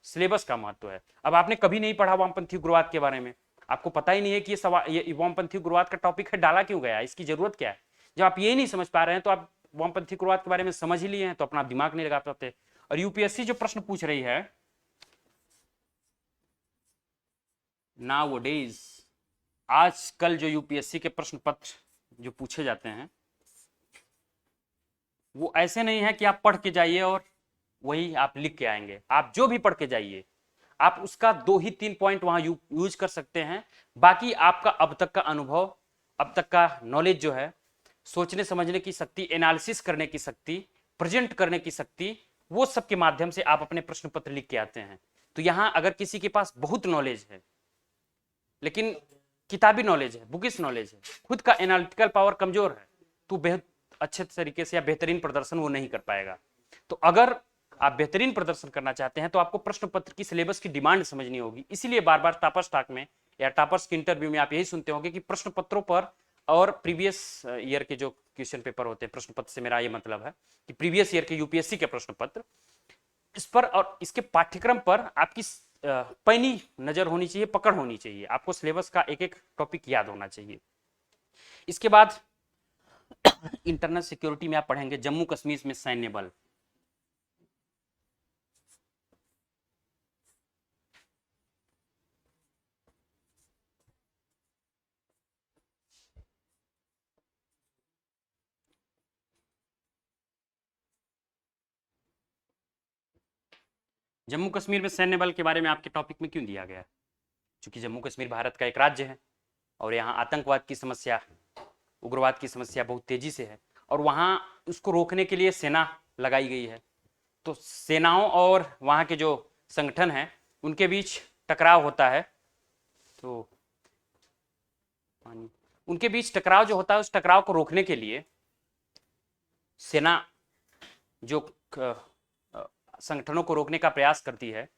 सिलेबस का महत्व है। अब आपने कभी नहीं पढ़ा वामपंथी उग्रवाद के बारे में, आपको पता ही नहीं है कि ये वामपंथी उग्रवाद का टॉपिक है, डाला क्यों गया, इसकी जरूरत क्या है। जब आप ये नहीं समझ पा रहे हैं तो आप वामपंथी उग्रवाद के बारे में समझ ही लिए हैं तो अपना दिमाग नहीं लगा पाते। और यूपीएससी जो प्रश्न पूछ रही है नाउअडेज, आजकल जो यूपीएससी के प्रश्न पत्र जो पूछे जाते हैं वो ऐसे नहीं है कि आप पढ़ के जाइए और वही आप लिख के आएंगे। आप जो भी पढ़ के जाइए आप उसका 2 ही 3 पॉइंट वहां यूज कर सकते हैं, बाकी आपका अब तक का अनुभव, अब तक का नॉलेज जो है, सोचने समझने की शक्ति, एनालिसिस करने की शक्ति, प्रेजेंट करने की शक्ति, वो सब के माध्यम से आप अपने प्रश्न पत्र लिख के आते हैं। तो यहां अगर किसी के पास बहुत नॉलेज है लेकिन किताबी नॉलेज है, बुकिश नॉलेज है, खुद का एनालिटिकल पावर कमजोर है, तो बेहद अच्छे तरीके से या बेहतरीन प्रदर्शन वो नहीं कर पाएगा। तो अगर आप बेहतरीन प्रदर्शन करना चाहते हैं तो आपको प्रश्न पत्र की सिलेबस की डिमांड समझनी होगी। इसीलिए बार बार टापर्स टॉक में या टापर्स के इंटरव्यू में आप यही सुनते होंगे कि प्रश्न पत्रों पर और प्रीवियस ईयर के जो क्वेश्चन पेपर होते हैं, प्रश्न पत्र से मेरा ये मतलब है कि प्रीवियस ईयर के यूपीएससी के प्रश्न पत्र, इस पर और इसके पाठ्यक्रम पर आपकी पैनी नजर होनी चाहिए, पकड़ होनी चाहिए, आपको सिलेबस का एक एक टॉपिक याद होना चाहिए। इसके बाद इंटरनल सिक्योरिटी में आप पढ़ेंगे जम्मू कश्मीर में सैन्य बल। जम्मू कश्मीर में सैन्य बल के बारे में आपके टॉपिक में क्यों दिया गया है? क्योंकि जम्मू कश्मीर भारत का एक राज्य है और यहाँ आतंकवाद की समस्या, उग्रवाद की समस्या बहुत तेजी से है और वहाँ उसको रोकने के लिए सेना लगाई गई है। तो सेनाओं और वहाँ के जो संगठन हैं उनके बीच टकराव होता है, तो उनके बीच टकराव जो होता है उस टकराव को रोकने के लिए सेना जो संगठनों को रोकने का प्रयास करती है,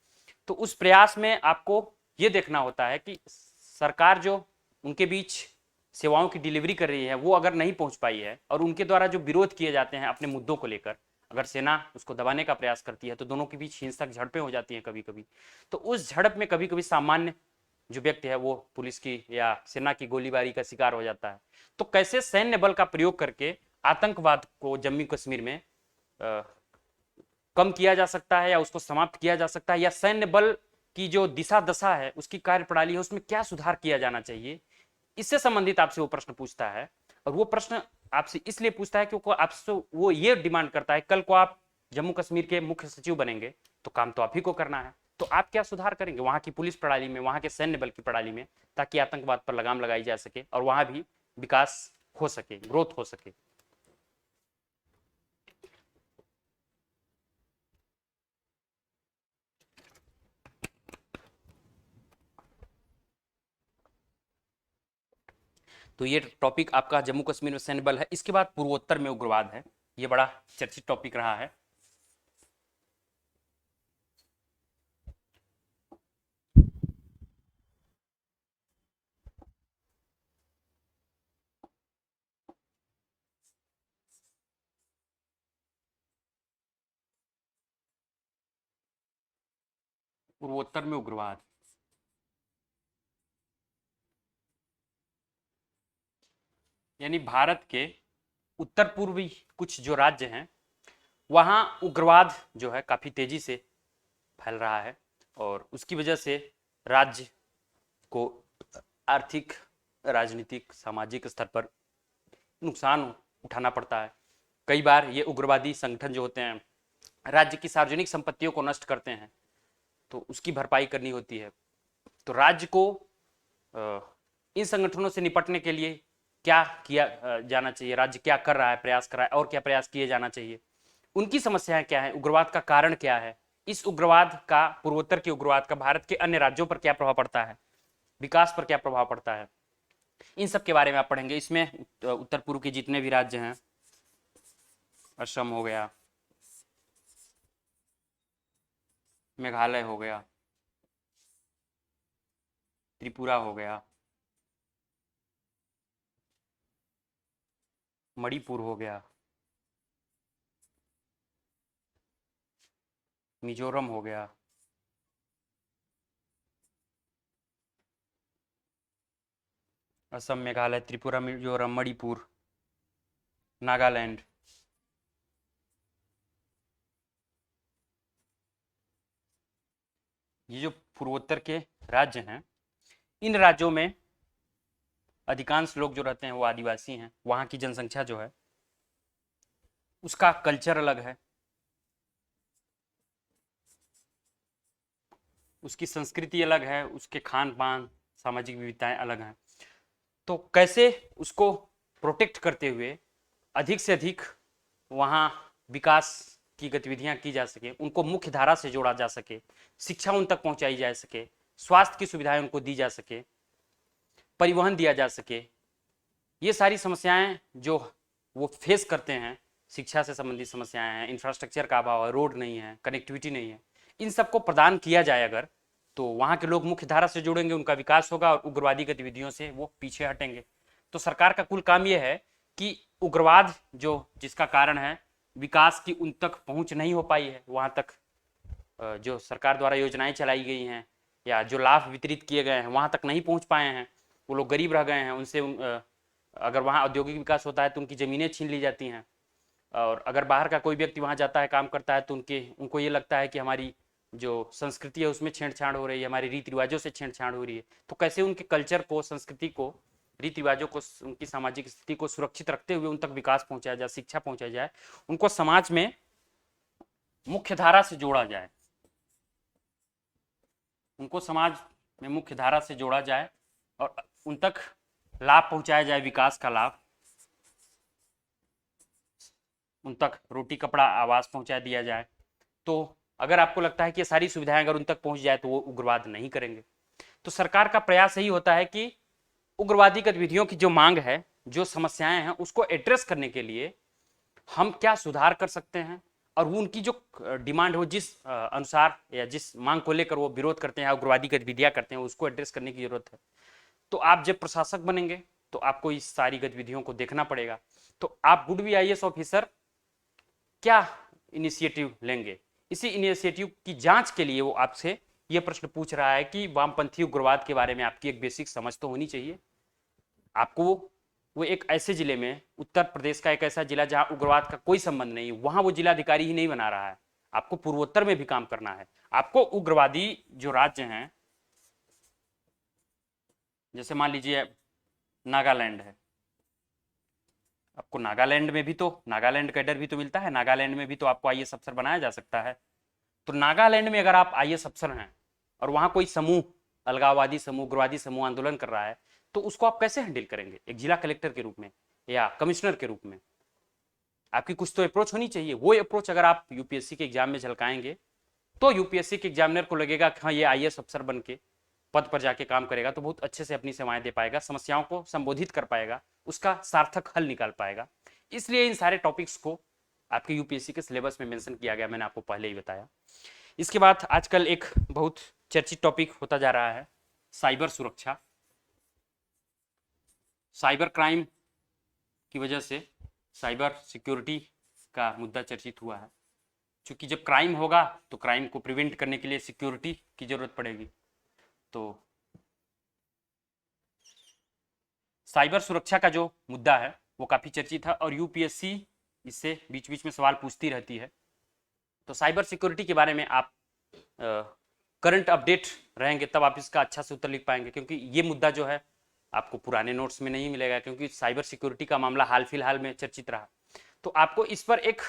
तो उस प्रयास में आपको ये देखना होता है कि सरकार जो उनके बीच सेवाओं की डिलीवरी कर रही है वो अगर नहीं पहुंच पाई है और उनके द्वारा जो विरोध किए जाते हैं अपने मुद्दों को लेकर, अगर सेना उसको दबाने का प्रयास करती है तो दोनों के बीच हिंसक झड़पें हो जाती हैं कभी कभी। तो उस झड़प में कभी कभी सामान्य जो व्यक्ति है वो पुलिस की या सेना की गोलीबारी का शिकार हो जाता है। तो कैसे सैन्य बल का प्रयोग करके आतंकवाद को जम्मू कश्मीर में कम किया जा सकता है या उसको समाप्त किया जा सकता है, या सैन्य बल की जो दिशा दशा है, उसकी कार्यप्रणाली है, उसमें क्या सुधार किया जाना चाहिए, इससे संबंधित आपसे वो प्रश्न पूछता है। और वो प्रश्न आपसे इसलिए पूछता है क्योंकि आपसे वो ये डिमांड करता है कल को आप जम्मू कश्मीर के मुख्य सचिव बनेंगे तो काम तो आप ही को करना है, तो आप क्या सुधार करेंगे वहां की पुलिस प्रणाली में, वहां के सैन्य बल की प्रणाली में, ताकि आतंकवाद पर लगाम लगाई जा सके और वहां भी विकास हो सके, ग्रोथ हो सके। तो ये टॉपिक आपका जम्मू कश्मीर में सैन्य बल है। इसके बाद पूर्वोत्तर में उग्रवाद है, ये बड़ा चर्चित टॉपिक रहा है। पूर्वोत्तर में उग्रवाद। यानी भारत के उत्तर पूर्वी कुछ जो राज्य हैं वहाँ उग्रवाद जो है काफ़ी तेजी से फैल रहा है और उसकी वजह से राज्य को आर्थिक, राजनीतिक, सामाजिक स्तर पर नुकसान उठाना पड़ता है। कई बार ये उग्रवादी संगठन जो होते हैं राज्य की सार्वजनिक संपत्तियों को नष्ट करते हैं, तो उसकी भरपाई करनी होती है। तो राज्य को इन संगठनों से निपटने के लिए क्या किया जाना चाहिए, राज्य क्या कर रहा है, प्रयास कर रहा है और क्या प्रयास किए जाना चाहिए, उनकी समस्याएं क्या है, उग्रवाद का कारण क्या है, इस उग्रवाद का, पूर्वोत्तर के उग्रवाद का भारत के अन्य राज्यों पर क्या प्रभाव पड़ता है, विकास पर क्या प्रभाव पड़ता है, इन सब के बारे में आप पढ़ेंगे। इसमें उत्तर पूर्व के जितने भी राज्य हैं, असम हो गया, मेघालय हो गया, त्रिपुरा हो गया, मणिपुर हो गया, मिजोरम हो गया, असम, मेघालय, त्रिपुरा, मिजोरम, मणिपुर, नागालैंड, ये जो पूर्वोत्तर के राज्य हैं, इन राज्यों में अधिकांश लोग जो रहते हैं वो आदिवासी हैं। वहाँ की जनसंख्या जो है उसका कल्चर अलग है, उसकी संस्कृति अलग है, उसके खान पान, सामाजिक विविधताएं अलग हैं। तो कैसे उसको प्रोटेक्ट करते हुए अधिक से अधिक वहाँ विकास की गतिविधियां की जा सके, उनको मुख्य धारा से जोड़ा जा सके, शिक्षा उन तक पहुंचाई जा सके, स्वास्थ्य की सुविधाएं उनको दी जा सके, परिवहन दिया जा सके, ये सारी समस्याएं जो वो फेस करते हैं, शिक्षा से संबंधित समस्याएं हैं, इंफ्रास्ट्रक्चर का अभाव है, रोड नहीं है, कनेक्टिविटी नहीं है, इन सबको प्रदान किया जाए अगर, तो वहाँ के लोग मुख्य धारा से जुड़ेंगे, उनका विकास होगा और उग्रवादी गतिविधियों से वो पीछे हटेंगे। तो सरकार का कुल काम यह है कि उग्रवाद जो जिसका कारण है, विकास की उन तक पहुँच नहीं हो पाई है, वहाँ तक जो सरकार द्वारा योजनाएं चलाई गई हैं या जो लाभ वितरित किए गए हैं वहाँ तक नहीं पहुँच पाए हैं, वो लोग गरीब रह गए हैं, उनसे अगर वहाँ औद्योगिक विकास होता है तो उनकी ज़मीनें छीन ली जाती हैं, और अगर बाहर का कोई व्यक्ति वहाँ जाता है, काम करता है, तो उनको ये लगता है कि हमारी जो संस्कृति है उसमें छेड़छाड़ हो रही है, हमारे रीति रिवाजों से छेड़छाड़ हो रही है। तो कैसे उनके कल्चर को, संस्कृति को, रीति रिवाजों को, उनकी सामाजिक स्थिति को सुरक्षित रखते हुए उन तक विकास पहुँचाया जाए, शिक्षा पहुँचाई जाए, उनको समाज में मुख्य धारा से जोड़ा जाए, उनको समाज में मुख्य धारा से जोड़ा जाए और उन तक लाभ पहुँचाया जाए, विकास का लाभ, उन तक रोटी कपड़ा आवास पहुँचा दिया जाए। तो अगर आपको लगता है कि ये सारी सुविधाएं अगर उन तक पहुँच जाए तो वो उग्रवाद नहीं करेंगे। तो सरकार का प्रयास यही होता है कि उग्रवादी गतिविधियों की जो मांग है, जो समस्याएं हैं, उसको एड्रेस करने के लिए हम क्या सुधार कर सकते हैं, और वो उनकी जो डिमांड हो, जिस अनुसार या जिस मांग को लेकर वो विरोध करते हैं, उग्रवादी गतिविधियां करते हैं, उसको एड्रेस करने की जरूरत है। तो आप जब प्रशासक बनेंगे तो आपको इस सारी गतिविधियों को देखना पड़ेगा। तो आप वुड बी आईएएस ऑफिसर क्या इनिशिएटिव लेंगे, इसी इनिशिएटिव की जांच के लिए वो आपसे ये प्रश्न पूछ रहा है कि वामपंथी उग्रवाद के बारे में आपकी एक बेसिक समझ तो होनी चाहिए। आपको वो एक ऐसे जिले में, उत्तर प्रदेश का एक ऐसा जिला जहां उग्रवाद का कोई संबंध नहीं, वहां वो जिलाधिकारी ही नहीं बना रहा है, आपको पूर्वोत्तर में भी काम करना है। आपको उग्रवादी जो राज्य हैं, जैसे मान लीजिए नागालैंड है, आपको नागालैंड में भी तो नागालैंड कैडर भी तो मिलता है, नागालैंड में भी तो आपको आईएएस अफसर बनाया जा सकता है। तो नागालैंड में अगर आप आईएएस अफसर हैं और वहां कोई समूह, अलगाववादी समूह, उग्रवादी समूह आंदोलन कर रहा है, तो उसको आप कैसे हैंडल करेंगे, एक जिला कलेक्टर के रूप में या कमिश्नर के रूप में? आपकी कुछ तो अप्रोच होनी चाहिए। वो अप्रोच अगर आप यूपीएससी के एग्जाम में झलकाएंगे तो यूपीएससी के एग्जामिनर को लगेगा कि हाँ, ये आईएएस अफसर बन के पद पर जाके काम करेगा तो बहुत अच्छे से अपनी सेवाएं दे पाएगा, समस्याओं को संबोधित कर पाएगा, उसका सार्थक हल निकाल पाएगा। इसलिए इन सारे टॉपिक्स को आपके यूपीएससी के सिलेबस में मेंशन किया गया, मैंने आपको पहले ही बताया। इसके बाद आजकल एक बहुत चर्चित टॉपिक होता जा रहा है साइबर सुरक्षा। साइबर क्राइम की वजह से साइबर सिक्योरिटी का मुद्दा चर्चित हुआ है। क्योंकि जब क्राइम होगा तो क्राइम को प्रिवेंट करने के लिए सिक्योरिटी की जरूरत पड़ेगी। तो साइबर सुरक्षा का जो मुद्दा है वो काफ़ी चर्चित है और यूपीएससी इससे बीच बीच में सवाल पूछती रहती है। तो साइबर सिक्योरिटी के बारे में आप करंट अपडेट रहेंगे तब आप इसका अच्छा से उत्तर लिख पाएंगे, क्योंकि ये मुद्दा जो है आपको पुराने नोट्स में नहीं मिलेगा, क्योंकि साइबर सिक्योरिटी का मामला हाल फिलहाल में चर्चित रहा। तो आपको इस पर एक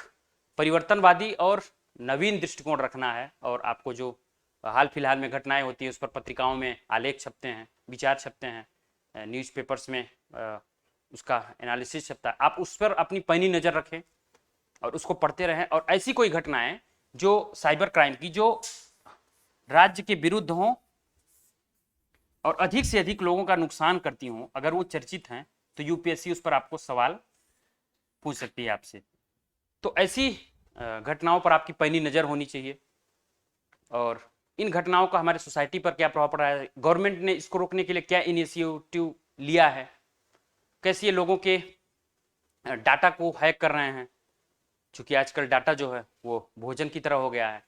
परिवर्तनवादी और नवीन दृष्टिकोण रखना है, और आपको जो हाल फिलहाल में घटनाएं होती है उस पर पत्रिकाओं में आलेख छपते हैं, विचार छपते हैं, न्यूज़पेपर्स में उसका एनालिसिस छपता है, आप उस पर अपनी पैनी नज़र रखें और उसको पढ़ते रहें। और ऐसी कोई घटनाएं जो साइबर क्राइम की, जो राज्य के विरुद्ध हों और अधिक से अधिक लोगों का नुकसान करती हों, अगर वो चर्चित हैं तो यूपीएससी उस पर आपको सवाल पूछ सकती है आपसे। तो ऐसी घटनाओं पर आपकी पैनी नज़र होनी चाहिए। और इन घटनाओं का हमारे सोसाइटी पर क्या प्रभाव पड़ रहा है, गवर्नमेंट ने इसको रोकने के लिए क्या इनिशिएटिव लिया है, कैसे ये लोगों के डाटा को हैक कर रहे हैं, क्योंकि आजकल डाटा जो है वो भोजन की तरह हो गया है।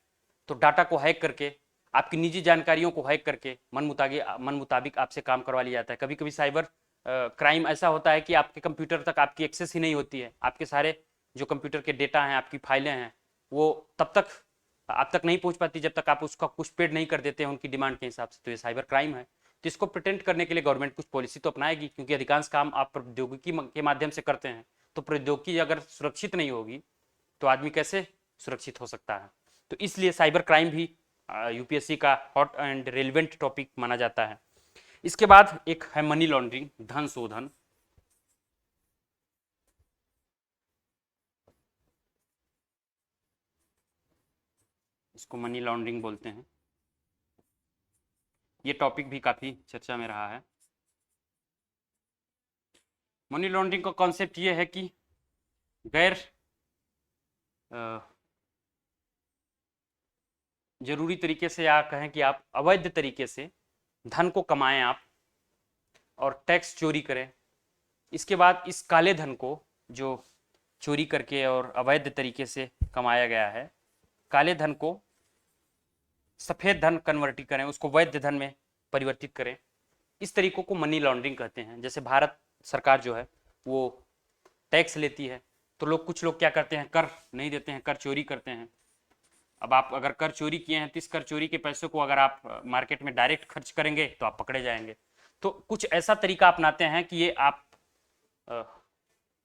तो डाटा को हैक करके, आपकी निजी जानकारियों को हैक करके मन मुताबिक आपसे काम करवा लिया जाता है। कभी कभी साइबर क्राइम ऐसा होता है कि आपके कंप्यूटर तक आपकी एक्सेस ही नहीं होती है, आपके सारे जो कंप्यूटर के डेटा हैं, आपकी फाइलें हैं, वो तब तक आप तक नहीं पहुंच पाती जब तक आप उसका कुछ पेड नहीं कर देते हैं उनकी डिमांड के हिसाब से। तो ये साइबर क्राइम है। तो इसको प्रिटेंड करने के लिए गवर्नमेंट कुछ पॉलिसी तो अपनाएगी, क्योंकि अधिकांश काम आप प्रौद्योगिकी के माध्यम से करते हैं। तो प्रौद्योगिकी अगर सुरक्षित नहीं होगी तो आदमी कैसे सुरक्षित हो सकता है। तो इसलिए साइबर क्राइम भी यूपीएससी का हॉट एंड रेलिवेंट टॉपिक माना जाता है। इसके बाद एक है मनी लॉन्ड्रिंग, धन शोधन। इसको मनी लॉन्ड्रिंग बोलते हैं। ये टॉपिक भी काफ़ी चर्चा में रहा है। मनी लॉन्ड्रिंग का कॉन्सेप्ट ये है कि गैर जरूरी तरीके से, या कहें कि आप अवैध तरीके से धन को कमाएं आप और टैक्स चोरी करें। इसके बाद इस काले धन को, जो चोरी करके और अवैध तरीके से कमाया गया है, काले धन को सफ़ेद धन कन्वर्ट करें, उसको वैध धन में परिवर्तित करें। इस तरीकों को मनी लॉन्ड्रिंग कहते हैं। जैसे भारत सरकार जो है वो टैक्स लेती है, तो कुछ लोग क्या करते हैं, कर नहीं देते हैं, कर चोरी करते हैं। अब आप अगर कर चोरी किए हैं तो इस कर चोरी के पैसों को अगर आप मार्केट में डायरेक्ट खर्च करेंगे तो आप पकड़े जाएंगे। तो कुछ ऐसा तरीका अपनाते हैं कि ये आप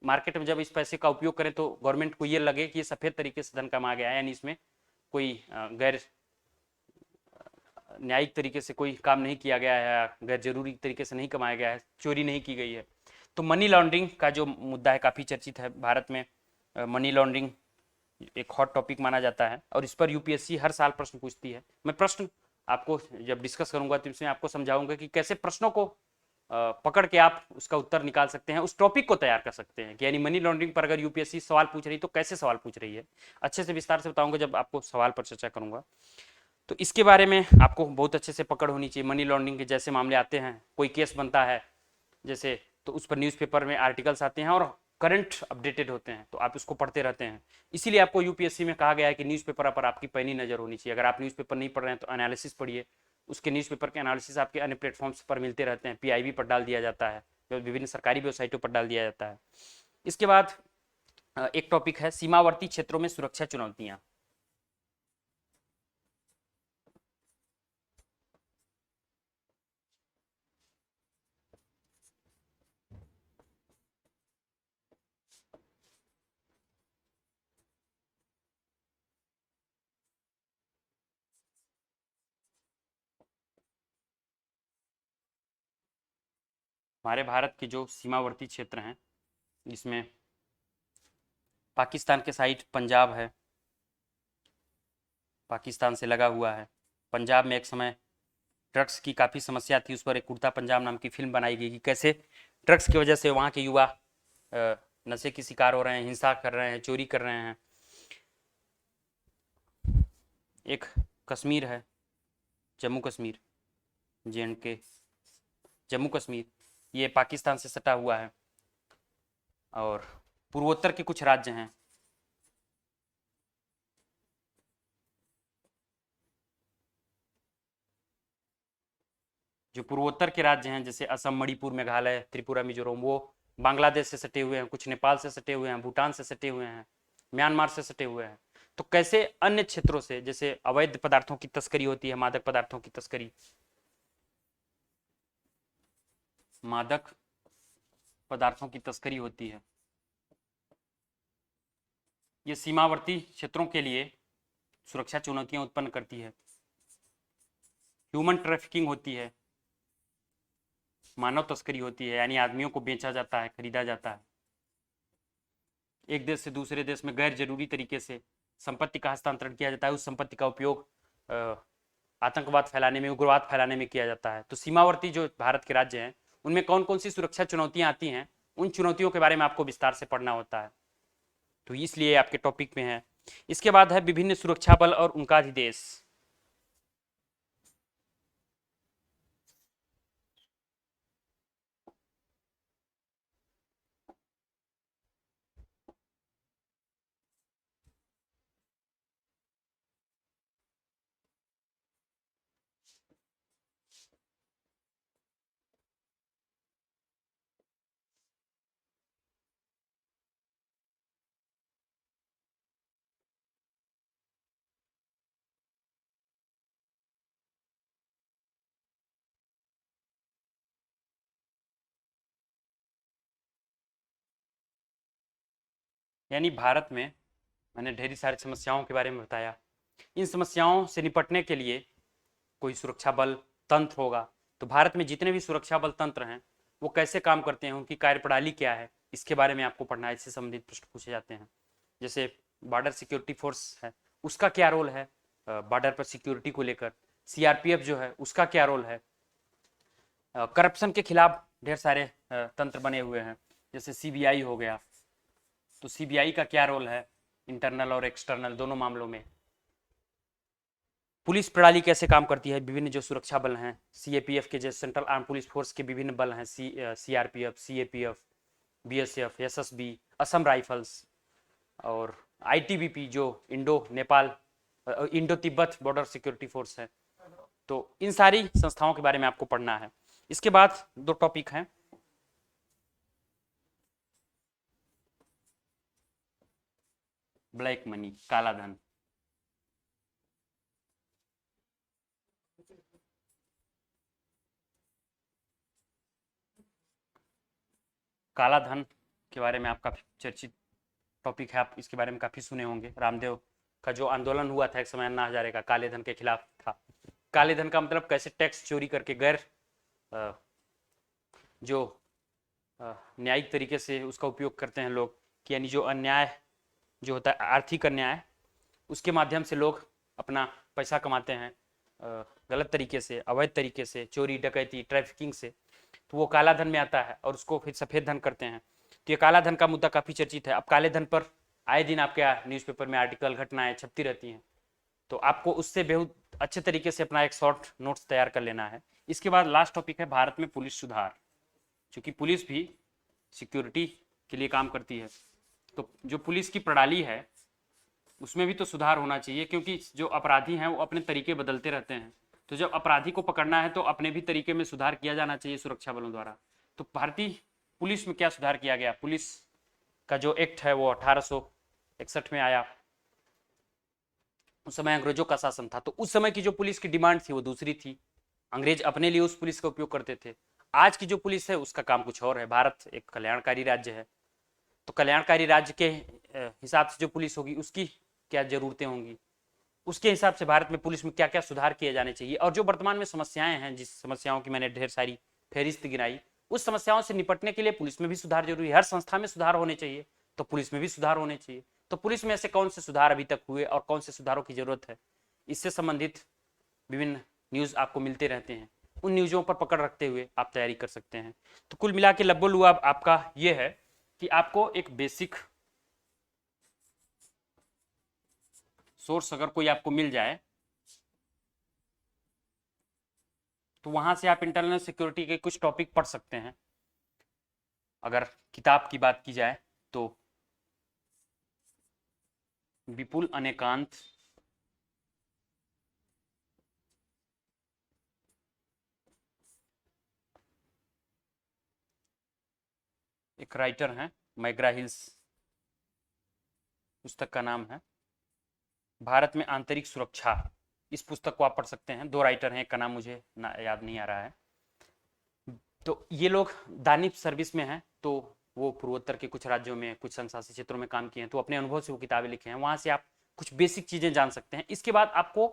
मार्केट में जब इस पैसे का उपयोग करें तो गवर्नमेंट को ये लगे कि ये सफ़ेद तरीके से धन कमा गया है, यानी इसमें कोई गैर न्यायिक तरीके से कोई काम नहीं किया गया है, गैर जरूरी तरीके से नहीं कमाया गया है, चोरी नहीं की गई है। तो मनी लॉन्ड्रिंग का जो मुद्दा है काफ़ी चर्चित है भारत में। मनी लॉन्ड्रिंग एक हॉट टॉपिक माना जाता है और इस पर यूपीएससी हर साल प्रश्न पूछती है। मैं प्रश्न आपको जब डिस्कस करूंगा तो इसमें आपको समझाऊंगा कि कैसे प्रश्नों को पकड़ के आप उसका उत्तर निकाल सकते हैं, उस टॉपिक को तैयार कर सकते हैं कि यानी मनी लॉन्ड्रिंग पर अगर यूपीएससी सवाल पूछ रही तो कैसे सवाल पूछ रही है। अच्छे से विस्तार से बताऊंगा जब आपको सवाल पर चर्चा करूंगा। तो इसके बारे में आपको बहुत अच्छे से पकड़ होनी चाहिए। मनी लॉन्ड्रिंग के जैसे मामले आते हैं, कोई केस बनता है जैसे, तो उस पर न्यूज़पेपर में आर्टिकल्स आते हैं और करंट अपडेटेड होते हैं, तो आप इसको पढ़ते रहते हैं। इसीलिए आपको यूपीएससी में कहा गया है कि न्यूज़पेपर पर आपकी पैनी नज़र होनी चाहिए। अगर आप न्यूज़पेपर नहीं पढ़ रहे हैं तो एनालिसिस पढ़िए, उसके न्यूज़पेपर के एनालिसिस आपके अन्य प्लेटफॉर्म्स पर मिलते रहते हैं, पीआईबी पर डाल दिया जाता है, विभिन्न सरकारी वेबसाइटों पर डाल दिया जाता है। इसके बाद एक टॉपिक है सीमावर्ती क्षेत्रों में सुरक्षा चुनौतियाँ। हमारे भारत के जो सीमावर्ती क्षेत्र हैं, इसमें पाकिस्तान के साइड पंजाब है, पाकिस्तान से लगा हुआ है। पंजाब में एक समय ड्रग्स की काफ़ी समस्या थी, उस पर एक उड़ता पंजाब नाम की फिल्म बनाई गई कि कैसे ड्रग्स की वजह से वहाँ के युवा नशे की शिकार हो रहे हैं, हिंसा कर रहे हैं, चोरी कर रहे हैं। एक कश्मीर है, जम्मू कश्मीर, जे जम्मू कश्मीर, ये पाकिस्तान से सटा हुआ है। और पूर्वोत्तर के कुछ राज्य हैं, जो पूर्वोत्तर के राज्य हैं जैसे असम, मणिपुर, मेघालय, त्रिपुरा, मिजोरम, वो बांग्लादेश से सटे हुए हैं, कुछ नेपाल से सटे हुए हैं, भूटान से सटे हुए हैं, म्यांमार से सटे हुए हैं। तो कैसे अन्य क्षेत्रों से जैसे अवैध पदार्थों की तस्करी होती है, मादक पदार्थों की तस्करी, मादक पदार्थों की तस्करी होती है, ये सीमावर्ती क्षेत्रों के लिए सुरक्षा चुनौतियां उत्पन्न करती है। ह्यूमन ट्रैफिकिंग होती है, मानव तस्करी होती है, यानी आदमियों को बेचा जाता है, खरीदा जाता है। एक देश से दूसरे देश में गैर जरूरी तरीके से संपत्ति का हस्तांतरण किया जाता है, उस संपत्ति का उपयोग आतंकवाद फैलाने में, उग्रवाद फैलाने में किया जाता है। तो सीमावर्ती जो भारत के राज्य हैं उनमें कौन कौन सी सुरक्षा चुनौतियां आती हैं, उन चुनौतियों के बारे में आपको विस्तार से पढ़ना होता है, तो इसलिए आपके टॉपिक में है। इसके बाद है विभिन्न सुरक्षा बल और उनका अधिदेश। यानी भारत में मैंने ढेरी सारी समस्याओं के बारे में बताया। इन समस्याओं से निपटने के लिए कोई सुरक्षा बल तंत्र होगा। तो भारत में जितने भी सुरक्षा बल तंत्र हैं वो कैसे काम करते हैं, उनकी कार्यप्रणाली क्या है, इसके बारे में आपको पढ़ना है। इससे संबंधित प्रश्न पूछे जाते हैं। जैसे बॉर्डर सिक्योरिटी फोर्स है, उसका क्या रोल है बॉर्डर पर सिक्योरिटी को लेकर। सीआरपीएफ जो है उसका क्या रोल है। करप्शन के खिलाफ ढेर सारे तंत्र बने हुए हैं, जैसे सीबीआई हो गया। तो सीबीआई का क्या रोल है इंटरनल और एक्सटर्नल दोनों मामलों में। पुलिस प्रणाली कैसे काम करती है, विभिन्न जो सुरक्षा बल हैं, सीएपीएफ के जो सेंट्रल आर्म पुलिस फोर्स के विभिन्न बल हैं, CRPF, CAPF, BSF, SSB, Assam rifles और आईटीबीपी जो Indo Tibet border security force है। तो इन सारी संस्थाओं के बारे में आपको पढ़ना है। इसके बाद दो टॉपिक हैं, ब्लैक मनी, काला धन। काला धन के बारे में आप काफी चर्चित टॉपिक है, आप इसके बारे में काफी सुने होंगे। रामदेव का जो आंदोलन हुआ था एक समय अन्ना हजारे का, काले धन के खिलाफ था। काले धन का मतलब कैसे टैक्स चोरी करके गैर जो न्यायिक तरीके से उसका उपयोग करते हैं लोग, कि यानी जो अन्याय जो होता है, आर्थिक अन्याय, उसके माध्यम से लोग अपना पैसा कमाते हैं गलत तरीके से, अवैध तरीके से, चोरी डकैती ट्रैफिकिंग से। तो वो काला धन में आता है और उसको फिर सफेद धन करते हैं। तो ये काला धन का मुद्दा काफी चर्चित है। अब काले धन पर आए दिन आपके न्यूज़पेपर में आर्टिकल, घटनाएं छपती रहती हैं, तो आपको उससे बहुत अच्छे तरीके से अपना एक शॉर्ट नोट्स तैयार कर लेना है। इसके बाद लास्ट टॉपिक है भारत में पुलिस सुधार, क्योंकि पुलिस भी सिक्योरिटी के लिए काम करती है। तो जो पुलिस की प्रणाली है उसमें भी तो सुधार होना चाहिए, क्योंकि जो अपराधी हैं वो अपने तरीके बदलते रहते हैं। तो जब अपराधी को पकड़ना है तो अपने भी तरीके में सुधार किया जाना चाहिए सुरक्षा बलों द्वारा। तो भारतीय पुलिस में क्या सुधार किया गया, पुलिस का जो एक्ट है वो 1861 में आया। उस समय अंग्रेजों का शासन था, तो उस समय की जो पुलिस की डिमांड थी वो दूसरी थी। अंग्रेज अपने लिए उस पुलिस का उपयोग करते थे। आज की जो पुलिस है उसका काम कुछ और है। भारत एक कल्याणकारी राज्य है, तो कल्याणकारी राज्य के हिसाब से जो पुलिस होगी उसकी क्या जरूरतें होंगी, उसके हिसाब से भारत में पुलिस में क्या क्या सुधार किए जाने चाहिए। और जो वर्तमान में समस्याएं हैं, जिस समस्याओं की मैंने ढेर सारी फहरिस्त गिनाई, उस समस्याओं से निपटने के लिए पुलिस में भी सुधार जरूरी है। हर संस्था में सुधार होने चाहिए, तो पुलिस में भी सुधार होने चाहिए। तो पुलिस में ऐसे कौन से सुधार अभी तक हुए और कौन से सुधारों की जरूरत है, इससे संबंधित विभिन्न न्यूज आपको मिलते रहते हैं। उन न्यूजों पर पकड़ रखते हुए आप तैयारी कर सकते हैं। तो कुल मिला के लब्बो लुआब आपका ये है कि आपको एक बेसिक सोर्स अगर कोई आपको मिल जाए तो वहां से आप इंटरनल सिक्योरिटी के कुछ टॉपिक पढ़ सकते हैं। अगर किताब की बात की जाए तो विपुल अनेकांत एक राइटर हैं, मैग्रा हिल्स पुस्तक का नाम है भारत में आंतरिक सुरक्षा। इस पुस्तक को आप पढ़ सकते हैं। दो राइटर हैं, एक का नाम मुझे याद नहीं आ रहा है। तो ये लोग दानिश सर्विस में हैं, तो वो पूर्वोत्तर के कुछ राज्यों में, कुछ संघ शासित क्षेत्रों में काम किए हैं, तो अपने अनुभव से वो किताबें लिखे हैं। वहां से आप कुछ बेसिक चीजें जान सकते हैं। इसके बाद आपको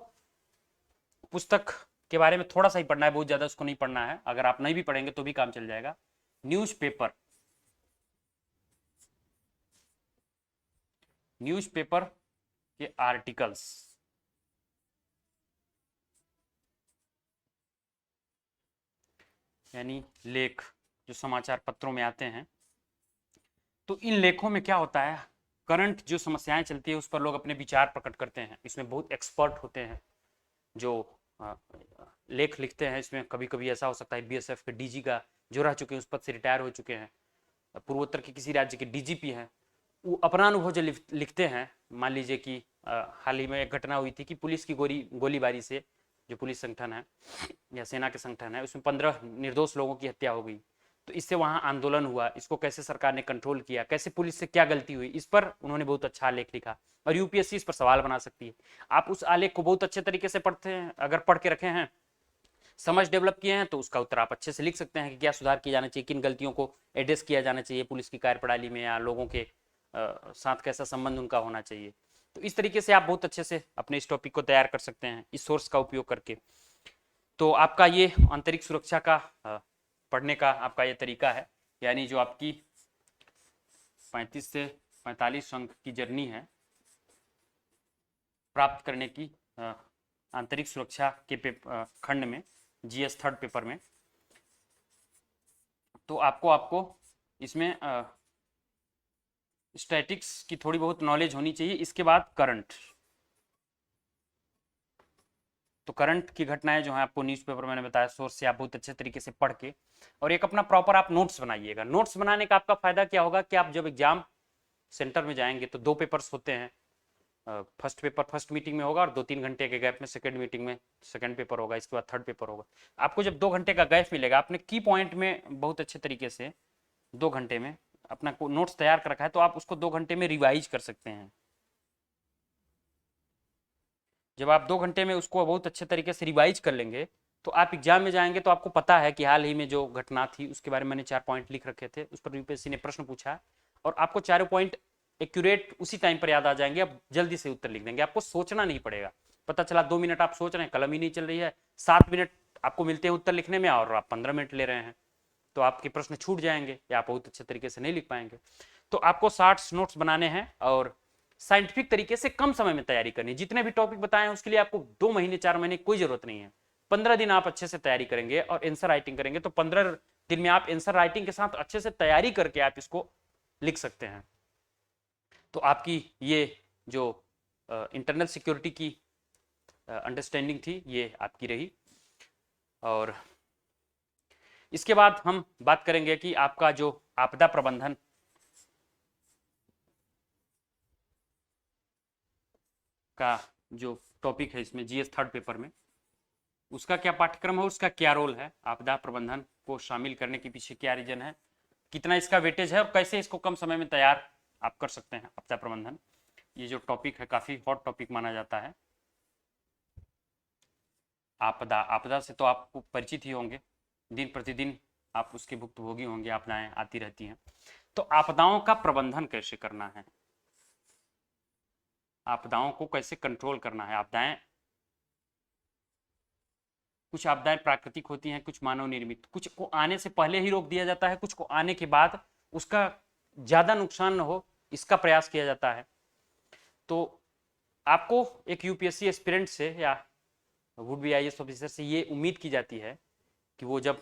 पुस्तक के बारे में थोड़ा सा ही पढ़ना है, बहुत ज्यादा उसको नहीं पढ़ना है। अगर आप नहीं भी पढ़ेंगे तो भी काम चल जाएगा। न्यूज़पेपर, न्यूज़पेपर के आर्टिकल्स, यानी लेख जो समाचार पत्रों में आते हैं, तो इन लेखों में क्या होता है, करंट जो समस्याएं चलती है उस पर लोग अपने विचार प्रकट करते हैं। इसमें बहुत एक्सपर्ट होते हैं जो लेख लिखते हैं। इसमें कभी कभी ऐसा हो सकता है बीएसएफ के डीजी का जो रह चुके हैं, उस पद से रिटायर हो चुके हैं, पूर्वोत्तर के किसी राज्य के डीजीपी हैं, वो अपना अनुभव जो लिखते हैं। मान लीजिए कि हाल ही में एक घटना हुई थी कि पुलिस की गोलीबारी से, जो पुलिस संगठन है या सेना के संगठन है, उसमें 15 निर्दोष लोगों की हत्या हो गई। तो इससे वहां आंदोलन हुआ, इसको कैसे सरकार ने कंट्रोल किया, कैसे पुलिस से क्या गलती हुई, इस पर उन्होंने बहुत अच्छा आलेख लिखा और यूपीएससी इस पर सवाल बना सकती है। आप उस आलेख को बहुत अच्छे तरीके से पढ़ते हैं, अगर पढ़ के रखे हैं, समझ डेवलप किए हैं, तो उसका उत्तर आप अच्छे से लिख सकते हैं कि क्या सुधार किया जाना चाहिए, किन गलतियों को एड्रेस किया जाना चाहिए पुलिस की कार्यप्रणाली में, या लोगों के साथ कैसा संबंध उनका होना चाहिए। तो इस तरीके से आप बहुत अच्छे से अपने इस टॉपिक को तैयार कर सकते हैं इस सोर्स का उपयोग करके। तो आपका ये आंतरिक सुरक्षा का पढ़ने का आपका ये तरीका है, यानी जो आपकी 35 से 45 अंक की जर्नी है प्राप्त करने की आंतरिक सुरक्षा के खंड में, जीएस थर्ड पेपर में। तो आपको इसमें स्टैटिक्स की थोड़ी बहुत नॉलेज होनी चाहिए। इसके बाद करंट, तो करंट की घटनाएं जो है आपको न्यूज़पेपर मैंने बताया सोर्स से आप बहुत अच्छे तरीके से पढ़ के, और एक अपना प्रॉपर आप नोट्स बनाइएगा। नोट्स बनाने का आपका फायदा क्या होगा कि आप जब एग्जाम सेंटर में जाएंगे तो 2 पेपर्स होते हैं। फर्स्ट पेपर फर्स्ट मीटिंग में होगा और 2-3 घंटे के गैप में सेकंड मीटिंग में सेकंड पेपर होगा, इसके बाद थर्ड पेपर होगा। आपको जब 2 घंटे का गैप मिलेगा, आपने की पॉइंट में बहुत अच्छे तरीके से 2 घंटे में अपना नोट्स तैयार कर रखा है, तो आप उसको 2 घंटे में रिवाइज कर सकते हैं। जब आप 2 घंटे में उसको बहुत अच्छे तरीके से रिवाइज कर लेंगे, तो आप एग्जाम में जाएंगे तो आपको पता है कि हाल ही में जो घटना थी उसके बारे में मैंने 4 पॉइंट लिख रखे थे, उस पर यूपीएससी ने प्रश्न पूछा और आपको चारों पॉइंट एक्यूरेट उसी टाइम पर याद आ जाएंगे। आप जल्दी से उत्तर लिख देंगे, आपको सोचना नहीं पड़ेगा। पता चला 2 मिनट आप सोच रहे हैं, कलम ही नहीं चल रही है, 7 मिनट आपको मिलते हैं उत्तर लिखने में और आप 15 मिनट ले रहे हैं, तो आपके प्रश्न छूट जाएंगे या आप बहुत अच्छे तरीके से नहीं लिख पाएंगे। तो आपको 60 नोट्स बनाने हैं और साइंटिफिक तरीके से कम समय में तैयारी करनी है। जितने भी टॉपिक बताए हैं उसके लिए आपको 2 महीने 4 महीने कोई जरूरत नहीं है। 15 दिन आप अच्छे से तैयारी करेंगे और आंसर राइटिंग करेंगे, तो 15 दिन में आप आंसर राइटिंग के साथ अच्छे से तैयारी करके आप इसको लिख सकते हैं। तो आपकी ये जो इंटरनल सिक्योरिटी की अंडरस्टैंडिंग थी, ये आपकी रही। और इसके बाद हम बात करेंगे कि आपका जो आपदा प्रबंधन का जो टॉपिक है इसमें जीएस थर्ड पेपर में, उसका क्या पाठ्यक्रम है, उसका क्या रोल है, आपदा प्रबंधन को शामिल करने के पीछे क्या रीजन है, कितना इसका वेटेज है और कैसे इसको कम समय में तैयार आप कर सकते हैं आपदा प्रबंधन। ये जो टॉपिक है काफी हॉट टॉपिक माना जाता है। आपदा, आपदा से तो आपको परिचित ही होंगे, दिन प्रतिदिन आप उसके भुक्तभोगी होंगे, आपदाएं आती रहती हैं। तो आपदाओं का प्रबंधन कैसे करना है, आपदाओं को कैसे कंट्रोल करना है। आपदाएं, कुछ आपदाएं प्राकृतिक होती हैं, कुछ मानव निर्मित, कुछ को आने से पहले ही रोक दिया जाता है, कुछ को आने के बाद उसका ज्यादा नुकसान न हो इसका प्रयास किया जाता है। तो आपको एक यूपीएससी एस्पिरेंट से या वुड बी आईएएस ऑफिसर से ये उम्मीद की जाती है कि वो जब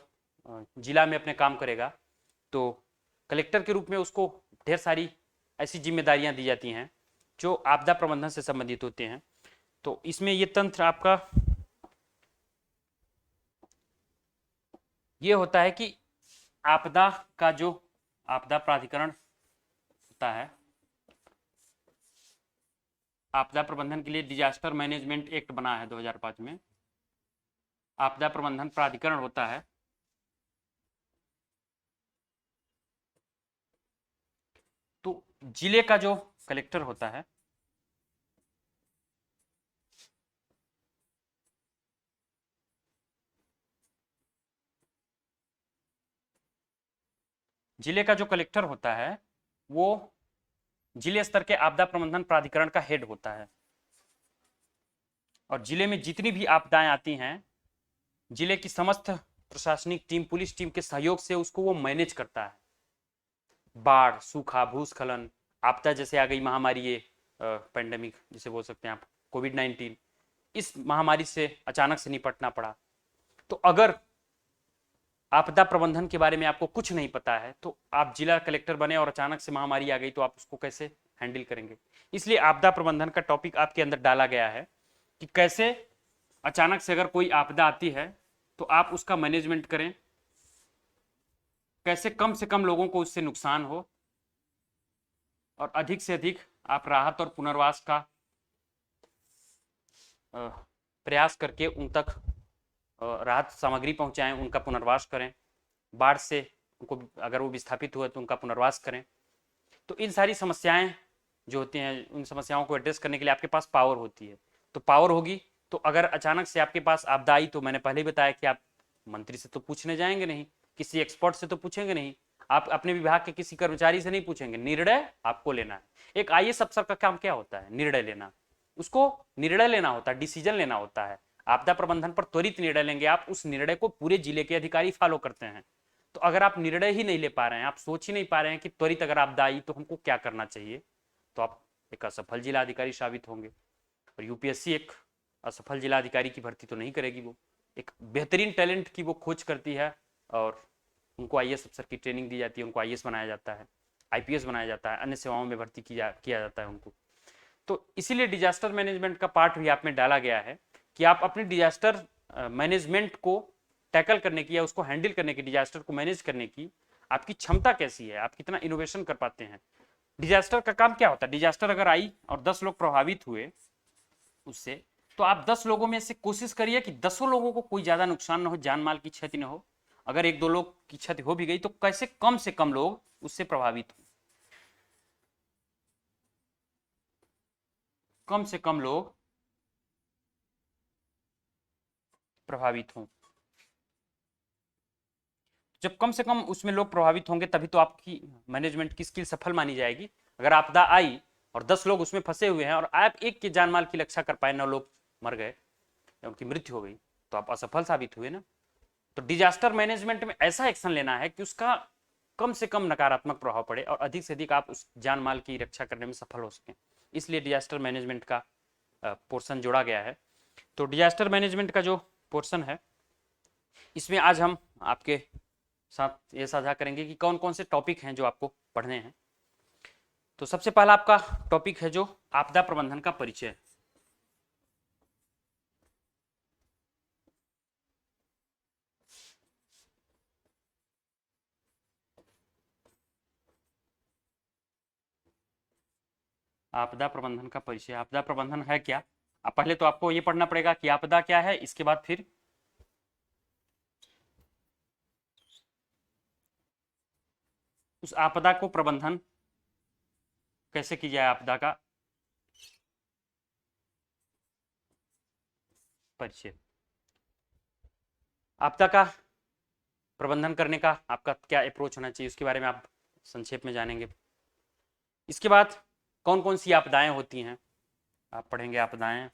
जिला में अपने काम करेगा तो कलेक्टर के रूप में उसको ढेर सारी ऐसी जिम्मेदारियां दी जाती हैं जो आपदा प्रबंधन से संबंधित होते हैं। तो इसमें ये तंत्र आपका ये होता है कि आपदा का जो आपदा प्राधिकरण होता है, आपदा प्रबंधन के लिए डिजास्टर मैनेजमेंट एक्ट बना है 2005 में, आपदा प्रबंधन प्राधिकरण होता है। जिले का जो कलेक्टर होता है, जिले का जो कलेक्टर होता है वो जिले स्तर के आपदा प्रबंधन प्राधिकरण का हेड होता है। और जिले में जितनी भी आपदाएं आती हैं, जिले की समस्त प्रशासनिक टीम, पुलिस टीम के सहयोग से उसको वो मैनेज करता है। बाढ़, सूखा, भूस्खलन, आपदा जैसे आ गई महामारी, ये पेंडेमिक जिसे बोल सकते हैं आप, कोविड-19, इस महामारी से अचानक से निपटना पड़ा। तो अगर आपदा प्रबंधन के बारे में आपको कुछ नहीं पता है तो आप जिला कलेक्टर बने और अचानक से महामारी आ गई तो आप उसको कैसे हैंडल करेंगे। इसलिए आपदा प्रबंधन का टॉपिक आपके अंदर डाला गया है कि कैसे अचानक से अगर कोई आपदा आती है तो आप उसका मैनेजमेंट करें, कैसे कम से कम लोगों को उससे नुकसान हो और अधिक से अधिक आप राहत और पुनर्वास का प्रयास करके उन तक राहत सामग्री पहुंचाएं, उनका पुनर्वास करें, बाढ़ से उनको अगर वो विस्थापित हुए तो उनका पुनर्वास करें। तो इन सारी समस्याएं जो होती हैं, उन समस्याओं को एड्रेस करने के लिए आपके पास पावर होती है। तो पावर होगी तो अगर अचानक से आपके पास आपदा आई तो मैंने पहले ही बताया कि आप मंत्री से तो पूछने जाएंगे नहीं, किसी एक्सपर्ट से तो पूछेंगे नहीं, आप अपने विभाग के किसी कर्मचारी से नहीं पूछेंगे, निर्णय आपको लेना है। एक आईएएस अफसर का काम क्या होता है? निर्णय लेना। उसको निर्णय लेना होता है, डिसीजन लेना होता है। आपदा प्रबंधन पर त्वरित निर्णय लेंगे आप, उस निर्णय को पूरे जिले के अधिकारी फॉलो करते हैं। तो अगर आप निर्णय ही नहीं ले पा रहे हैं, आप सोच ही नहीं पा रहे हैं कि त्वरित अगर आपदा आई तो हमको क्या करना चाहिए, तो आप एक असफल जिला अधिकारी साबित होंगे। और यूपीएससी एक असफल जिला अधिकारी की भर्ती तो नहीं करेगी, वो एक बेहतरीन टैलेंट की वो खोज करती है और उनको आईएएस अफसर की ट्रेनिंग दी जाती है, उनको आईएएस बनाया जाता है, आईपीएस बनाया जाता है, अन्य सेवाओं में भर्ती किया जाता है उनको। तो इसीलिए डिजास्टर मैनेजमेंट का पार्ट भी आप में डाला गया है कि आप अपने डिजास्टर मैनेजमेंट को टैकल करने की या उसको हैंडल करने की, डिजास्टर को मैनेज करने की आपकी क्षमता कैसी है, आप कितना इनोवेशन कर पाते हैं। डिजास्टर का काम क्या होता है? डिजास्टर अगर आई और 10 लोग प्रभावित हुए उससे, तो आप 10 लोगों में से कोशिश करिए कि 10 लोगों को कोई ज्यादा नुकसान ना हो, जान माल की क्षति ना हो। अगर एक दो लोग की क्षति हो भी गई तो कैसे कम से कम लोग उससे प्रभावित हो, कम से कम लोग प्रभावित हों। जब कम से कम उसमें लोग प्रभावित होंगे तभी तो आपकी मैनेजमेंट की स्किल सफल मानी जाएगी। अगर आपदा आई और 10 लोग उसमें फंसे हुए हैं और आप एक के जान माल की रक्षा कर पाए, 9 लोग मर गए या उनकी मृत्यु हो गई, तो आप असफल साबित हुए ना। तो डिजास्टर मैनेजमेंट में ऐसा एक्शन लेना है कि उसका कम से कम नकारात्मक प्रभाव पड़े और अधिक से अधिक आप उस जान माल की रक्षा करने में सफल हो सकें। इसलिए डिजास्टर मैनेजमेंट का पोर्शन जोड़ा गया है। तो डिजास्टर मैनेजमेंट का जो पोर्शन है, इसमें आज हम आपके साथ ये साझा करेंगे कि कौन कौन से टॉपिक हैं जो आपको पढ़ने हैं। तो सबसे पहला आपका टॉपिक है जो आपदा प्रबंधन का परिचय। आपदा प्रबंधन का परिचय, आपदा प्रबंधन है क्या? अब पहले तो आपको ये पढ़ना पड़ेगा कि आपदा क्या है, इसके बाद फिर उस आपदा को प्रबंधन कैसे की जाए, आपदा का परिचय। आपदा का प्रबंधन करने का आपका क्या अप्रोच होना चाहिए उसके बारे में आप संक्षेप में जानेंगे। इसके बाद कौन कौन सी आपदाएं होती हैं आप पढ़ेंगे। आपदाएं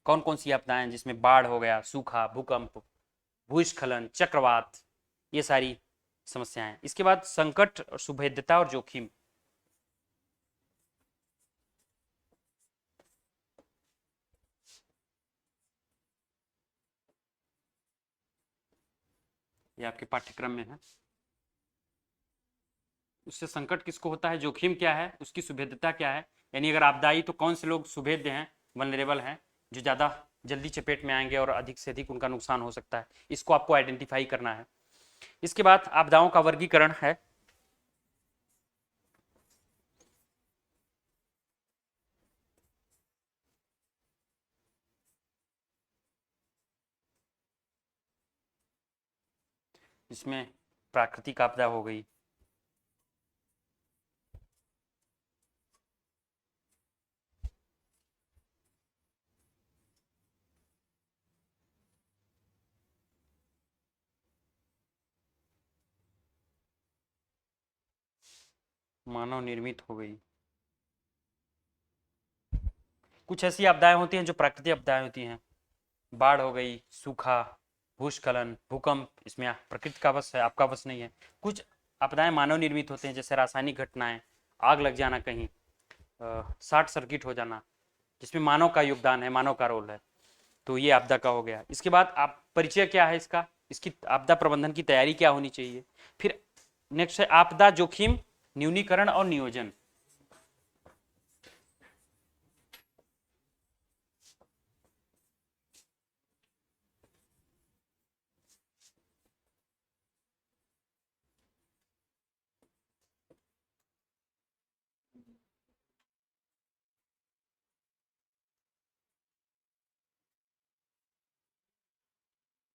कौन कौन सी आपदाएं, जिसमें बाढ़ हो गया, सूखा, भूकंप, भूस्खलन, चक्रवात, ये सारी समस्याएं। इसके बाद संकट और सुभेद्यता और जोखिम। ये आपके पाठ्यक्रम में है। उससे संकट किसको होता है, जोखिम क्या है, उसकी सुभेद्यता क्या है, यानी अगर आपदा आई तो कौन से लोग सुभेद्य हैं, वनरेबल हैं, जो ज़्यादा जल्दी चपेट में आएंगे और अधिक से अधिक उनका नुकसान हो सकता है, इसको आपको आइडेंटिफाई करना है। इसके बाद आपदाओं का वर्गीकरण है। इसमें प्राकृतिक आपदा हो गई, मानव निर्मित हो गई। कुछ ऐसी आपदाएं होती हैं जो प्राकृतिक आपदाएं होती हैं, बाढ़ हो गई, सूखा, भूस्खलन, भूकंप, इसमें प्रकृति का वश है, आपका वश नहीं है। कुछ आपदाएं मानव निर्मित होते हैं, जैसे रासायनिक घटनाएं, आग लग जाना कहीं, शॉर्ट सर्किट हो जाना, जिसमें मानव का योगदान है, मानव का रोल है, तो ये आपदा का हो गया। इसके बाद आप परिचय क्या है इसका, इसकी आपदा प्रबंधन की तैयारी क्या होनी चाहिए। फिर नेक्स्ट है आपदा जोखिम न्यूनीकरण और नियोजन।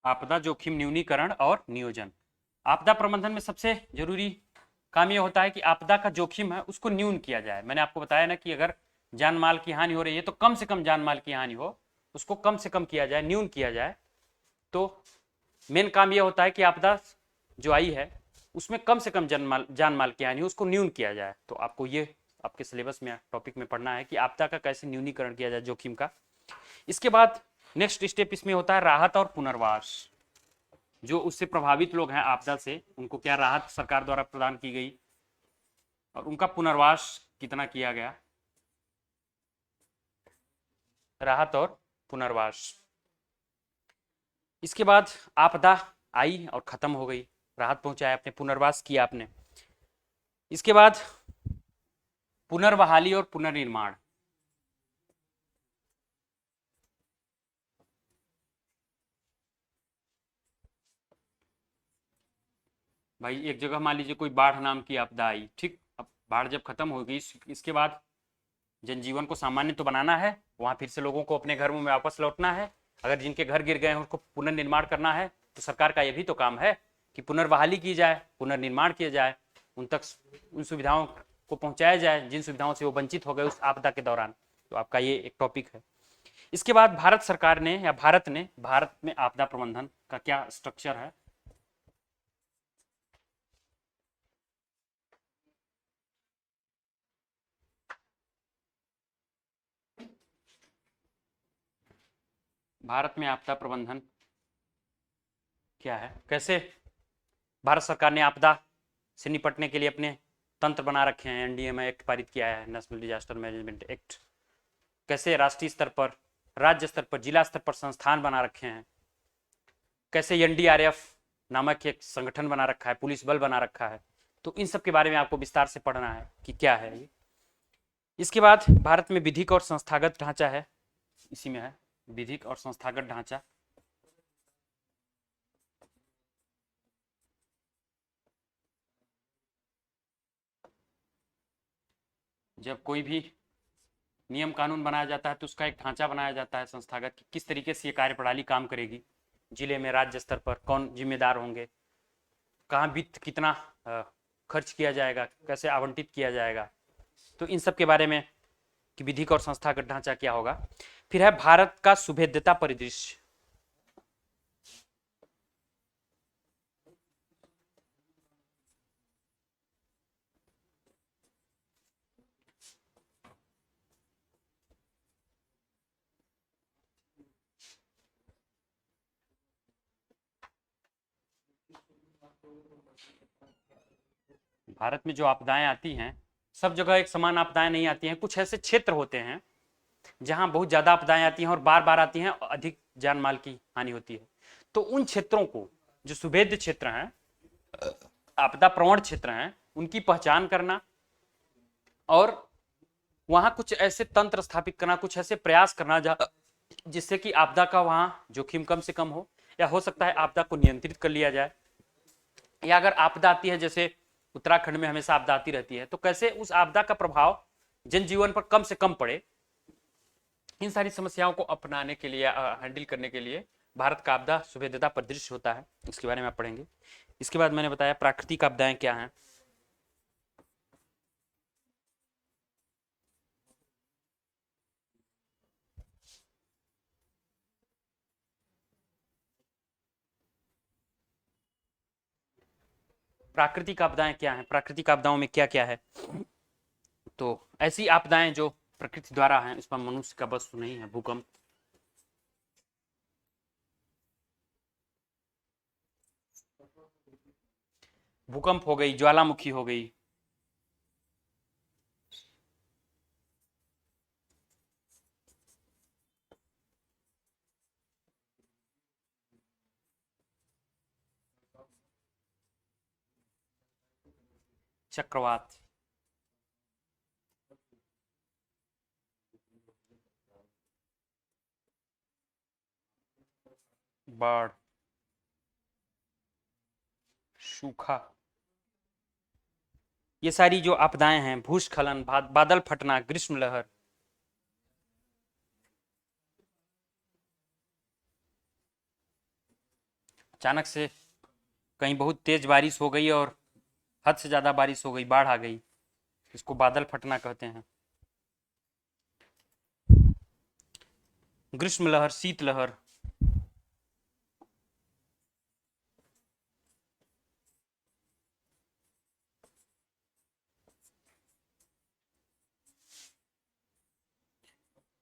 आपदा जोखिम न्यूनीकरण और नियोजन। आपदा प्रबंधन में सबसे जरूरी काम यह होता है कि आपदा का जोखिम है उसको न्यून किया जाए। मैंने आपको बताया ना कि अगर जान माल की हानि हो रही है तो कम से कम जान माल की हानि हो, उसको कम से कम किया जाए, न्यून किया जाए। तो मेन काम यह होता है कि आपदा जो आई है उसमें कम से कम जान माल की हानि हो, उसको न्यून किया जाए। तो आपको ये आपके सिलेबस में टॉपिक में पढ़ना है कि आपदा का कैसे न्यूनीकरण किया जाए, जोखिम का। इसके बाद नेक्स्ट स्टेप इसमें होता है राहत और पुनर्वास। जो उससे प्रभावित लोग हैं आपदा से, उनको क्या राहत सरकार द्वारा प्रदान की गई और उनका पुनर्वास कितना किया गया। राहत और पुनर्वास। इसके बाद आपदा आई और खत्म हो गई, राहत पहुंचाया आपने, पुनर्वास किया आपने। इसके बाद पुनर्बहाली और पुनर्निर्माण। भाई एक जगह मान लीजिए कोई बाढ़ नाम की आपदा आई, ठीक, अब बाढ़ जब खत्म हो गई इसके बाद जनजीवन को सामान्य तो बनाना है, वहां फिर से लोगों को अपने घरों में वापस लौटना है। अगर जिनके घर गिर गए हैं उनको पुनर्निर्माण करना है, तो सरकार का यह भी तो काम है कि पुनर्बहाली की जाए, पुनर्निर्माण किया जाए, उन तक उन सुविधाओं को पहुंचाया जाए जिन सुविधाओं से वो वंचित हो गए उस आपदा के दौरान। तो आपका ये एक टॉपिक है। इसके बाद भारत सरकार ने या भारत में आपदा प्रबंधन का क्या स्ट्रक्चर है। भारत में आपदा प्रबंधन क्या है, कैसे भारत सरकार ने आपदा से निपटने के लिए अपने तंत्र बना रखे हैं। एनडीएमए एक्ट पारित किया है, नेशनल डिजास्टर मैनेजमेंट एक्ट। कैसे राष्ट्रीय स्तर पर, राज्य स्तर पर, जिला स्तर पर संस्थान बना रखे हैं। कैसे एनडीआरएफ नामक एक संगठन बना रखा है, पुलिस बल बना रखा है। तो इन सब के बारे में आपको विस्तार से पढ़ना है कि क्या है ये। इसके बाद भारत में विधिक और संस्थागत ढांचा है, इसी में है विधिक और संस्थागत ढांचा। जब कोई भी नियम कानून बनाया जाता है तो उसका एक ढांचा बनाया जाता है संस्थागत, कि किस तरीके से ये कार्यप्रणाली काम करेगी। जिले में राज्य स्तर पर कौन जिम्मेदार होंगे, कहाँ वित्त कितना खर्च किया जाएगा, कैसे आवंटित किया जाएगा। तो इन सब के बारे में कि विधिक और संस्थागत ढांचा क्या होगा। फिर है भारत का सुभेद्यता परिदृश्य। भारत में जो आपदाएं आती हैं, सब जगह एक समान आपदाएं नहीं आती हैं। कुछ ऐसे क्षेत्र होते हैं जहां बहुत ज्यादा आपदाएं आती हैं और बार बार आती हैं और अधिक जान माल की हानि होती है। तो उन क्षेत्रों को, जो सुभेद्य क्षेत्र हैं, आपदा प्रवण क्षेत्र हैं, उनकी पहचान करना और वहां कुछ ऐसे तंत्र स्थापित करना, कुछ ऐसे प्रयास करना जिससे कि आपदा का वहां जोखिम कम से कम हो, या हो सकता है आपदा को नियंत्रित कर लिया जाए। या अगर आपदा आती है, जैसे उत्तराखंड में हमेशा आपदा आती रहती है, तो कैसे उस आपदा का प्रभाव जनजीवन पर कम से कम पड़े। इन सारी समस्याओं को अपनाने के लिए, हैंडल करने के लिए भारत का आपदा सुभेद्यता परिदृश्य होता है। इसके बारे में आप पढ़ेंगे। इसके बाद मैंने बताया प्राकृतिक आपदाएं क्या हैं। प्राकृतिक आपदाएं क्या हैं, प्राकृतिक आपदाओं में क्या क्या है। तो ऐसी आपदाएं जो प्रकृति द्वारा हैं, इस पर मनुष्य का बस नहीं है। भूकंप, भूकंप हो गई, ज्वालामुखी हो गई, चक्रवात, बाढ़, सूखा, ये सारी जो आपदाएं हैं, भूस्खलन, बादल फटना, ग्रीष्म लहर, अचानक से कहीं बहुत तेज बारिश हो गई और हद से ज्यादा बारिश हो गई, बाढ़ आ गई, इसको बादल फटना कहते हैं। ग्रीष्म लहर, शीत लहर,